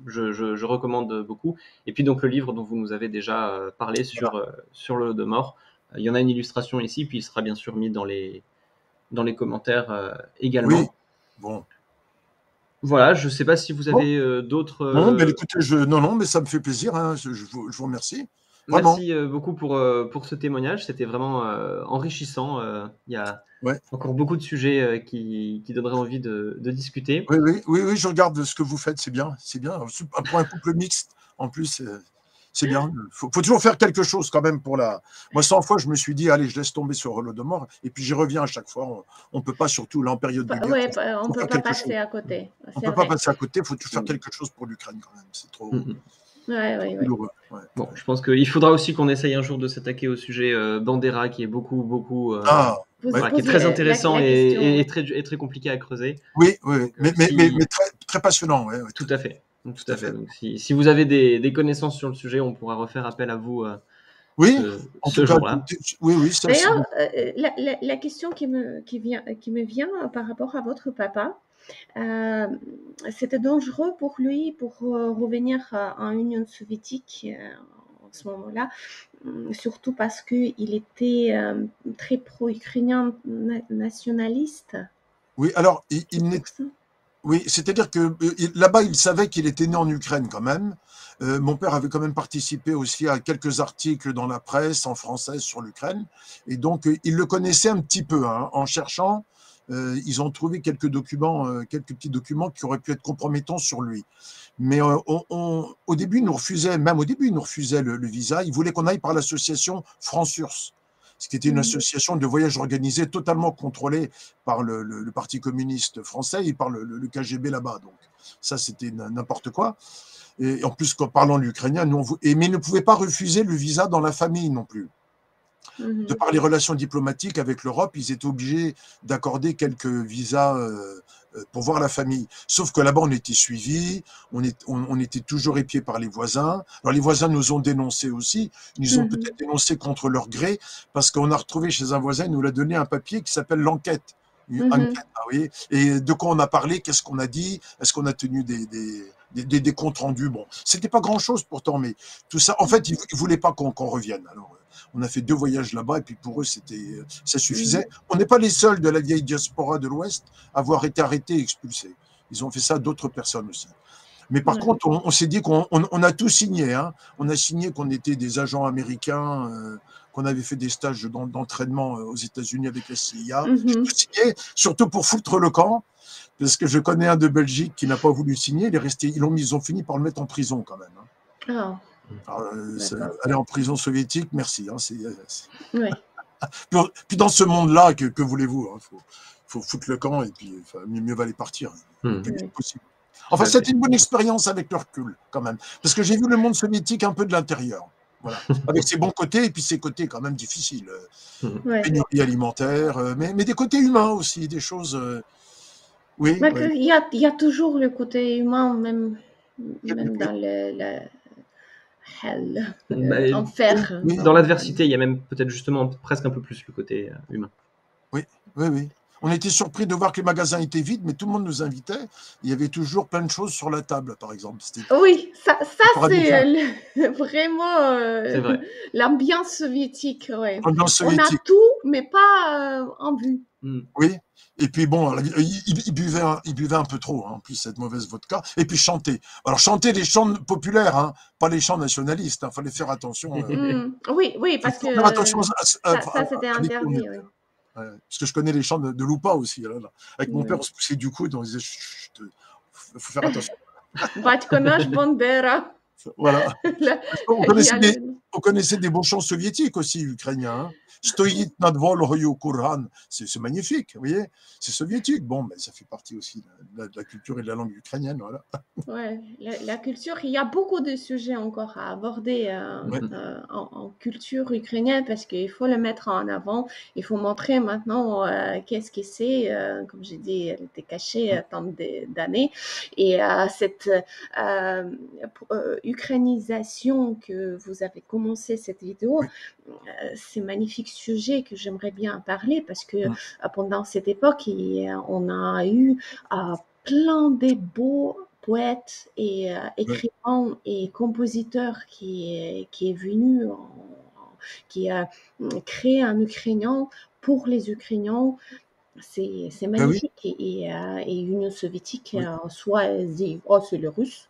je recommande beaucoup. Et puis donc le livre dont vous nous avez déjà parlé sur le Holodomor, il y en a une illustration ici, puis il sera bien sûr mis dans les commentaires également. Oui, bon. Voilà, je ne sais pas si vous avez d'autres... Non, mais écoutez, non, mais ça me fait plaisir, hein, je vous remercie. Vraiment. Merci beaucoup pour ce témoignage, c'était vraiment enrichissant. Il y a encore beaucoup de sujets qui donneraient envie de discuter. Oui, je regarde ce que vous faites, c'est bien. Pour un couple mixte, en plus, C'est bien. Faut toujours faire quelque chose quand même pour la. Moi, 100 fois, je me suis dit, allez, je laisse tomber sur Holodomor, et puis j'y reviens à chaque fois. On ne peut pas, surtout là en période de guerre, Ouais, on faut peut faire pas quelque chose. passer à côté. On C'est peut pas vrai. passer à côté. Il faut toujours faire quelque chose pour l'Ukraine quand même. C'est trop Ouais. douloureux. Ouais. Bon, je pense qu'il faudra aussi qu'on essaye un jour de s'attaquer au sujet Bandera, qui est beaucoup, Ah, voilà, qui est Posez très intéressant la question. et très compliqué à creuser. oui, Donc, mais très, très passionnant. Ouais, tout à fait. Tout à fait. Donc, si vous avez des connaissances sur le sujet, on pourra refaire appel à vous oui, en ce tout cas, jour-là. oui, ça. D'ailleurs, la question qui me vient par rapport à votre papa, c'était dangereux pour lui pour revenir en Union soviétique en ce moment-là, surtout parce qu'il était très pro-ukrainien nationaliste. Oui, alors, C'est pour ça. oui, c'est-à-dire que là-bas, il savait qu'il était né en Ukraine quand même. Mon père avait quand même participé aussi à quelques articles dans la presse en français sur l'Ukraine. Et donc, il le connaissait un petit peu. Hein. En cherchant, ils ont trouvé quelques documents, quelques petits documents qui auraient pu être compromettants sur lui. Mais au début, il nous refusait, même au début, il nous refusait le visa. Il voulait qu'on aille par l'association France-URSS, ce qui était une association de voyage organisée totalement contrôlée par le Parti communiste français et par le KGB là-bas. Donc ça, c'était n'importe quoi. Et en plus, en parlant l'ukrainien, mais ils ne pouvaient pas refuser le visa dans la famille non plus. De par les relations diplomatiques avec l'Europe, ils étaient obligés d'accorder quelques visas pour voir la famille. Sauf que là-bas, on était suivis, on était toujours épiés par les voisins. Alors les voisins nous ont dénoncés aussi, ils nous ont peut-être dénoncés contre leur gré, parce qu'on a retrouvé chez un voisin, il nous a donné un papier qui s'appelle l'enquête. Enquête, oui. Et de quoi on a parlé, qu'est-ce qu'on a dit, est-ce qu'on a tenu des comptes rendus. Bon, c'était pas grand-chose pourtant, mais tout ça, en fait, ils voulaient pas qu'on revienne. Alors, on a fait 2 voyages là-bas et puis pour eux, ça suffisait. On n'est pas les seuls de la vieille diaspora de l'Ouest à avoir été arrêtés et expulsés. Ils ont fait ça à d'autres personnes aussi. Mais par contre, on s'est dit qu'on a tout signé. Hein. On a signé qu'on était des agents américains, qu'on avait fait des stages d'entraînement aux États-Unis avec la CIA. J'ai tout signé, surtout pour foutre le camp. Parce que je connais un de Belgique qui n'a pas voulu signer, ils ont fini par le mettre en prison quand même. Hein. Alors, aller en prison soviétique, merci. Hein, Ouais. Puis dans ce monde-là, que voulez-vous, hein, faut foutre le camp et puis mieux valait partir le plus vite possible. Enfin, c'était une bonne expérience avec le recul quand même, parce que j'ai vu le monde soviétique un peu de l'intérieur. Voilà. Avec ses bons côtés et puis ses côtés quand même difficiles. Pénurie alimentaire, mais des côtés humains aussi, des choses... oui. Il y a toujours le côté humain, même dans le hell, enfer. Dans l'adversité, il y a même peut-être justement presque un peu plus le côté humain. Oui. On était surpris de voir que les magasins étaient vides, mais tout le monde nous invitait. Il y avait toujours plein de choses sur la table, par exemple. Oui, ça c'est vraiment l'ambiance soviétique. Ouais. On a tout, mais pas en vue. Oui. Et puis bon, il buvait un peu trop, hein, en plus cette mauvaise vodka. Et puis chanter. Alors chanter les chants populaires, hein, pas les chants nationalistes. Il fallait faire attention. Oui, parce que faire attention ça c'était interdit. Oui. Parce que je connais les chants de Lupa aussi. Là. Avec mon père, on se poussait du coude, on disait il faut faire attention. Batko nash Bandera. Voilà. On connaissait des beaux chants soviétiques aussi, ukrainiens. Hein. Stoït nadvol Kuran, c'est magnifique, vous voyez, c'est soviétique. Bon, mais ça fait partie aussi de la culture et de la langue ukrainienne, voilà. Ouais, la culture, il y a beaucoup de sujets encore à aborder en culture ukrainienne parce qu'il faut le mettre en avant. Il faut montrer maintenant qu'est-ce que c'est. Comme j'ai dit, elle était cachée tant d'années. Et cette ukrainisation que vous avez commencé cette vidéo, c'est magnifique sujet que j'aimerais bien parler parce que pendant cette époque, on a eu plein de beaux poètes et écrivains et compositeurs qui est venu, qui a créé un ukrainien pour les Ukrainiens. C'est magnifique. Et Union soviétique, soit elle dit « Oh, c'est le russe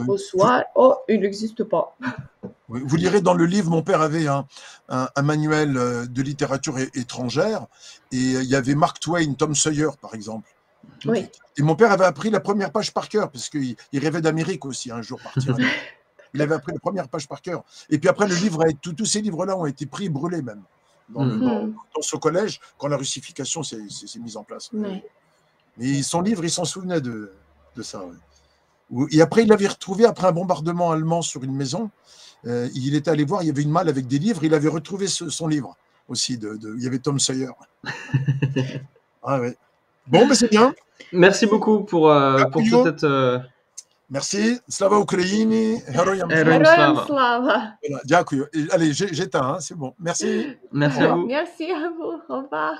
ou soit « Oh, il n'existe pas ». Vous lirez dans le livre, mon père avait un manuel de littérature étrangère et il y avait Mark Twain, Tom Sawyer par exemple. Oui. Et mon père avait appris la première page par cœur parce qu'il rêvait d'Amérique aussi un jour partir. Il avait appris les premières pages par cœur. Et puis après, le livre, tous ces livres-là ont été pris et brûlés même dans son collège quand la russification s'est mise en place. Ouais. Mais son livre, il s'en souvenait de ça. Ouais. Et après, il l'avait retrouvé après un bombardement allemand sur une maison. Il était allé voir, il y avait une malle avec des livres. Il avait retrouvé son livre aussi. Il y avait Tom Sawyer. Ah ouais. Bon, mais c'est bien. Merci beaucoup pour toute cette... Merci. Slava Ukraini. Heroyam Slava. Voilà. Allez, j'éteins, hein, c'est bon. Merci. Merci à vous. Merci à vous. Au revoir.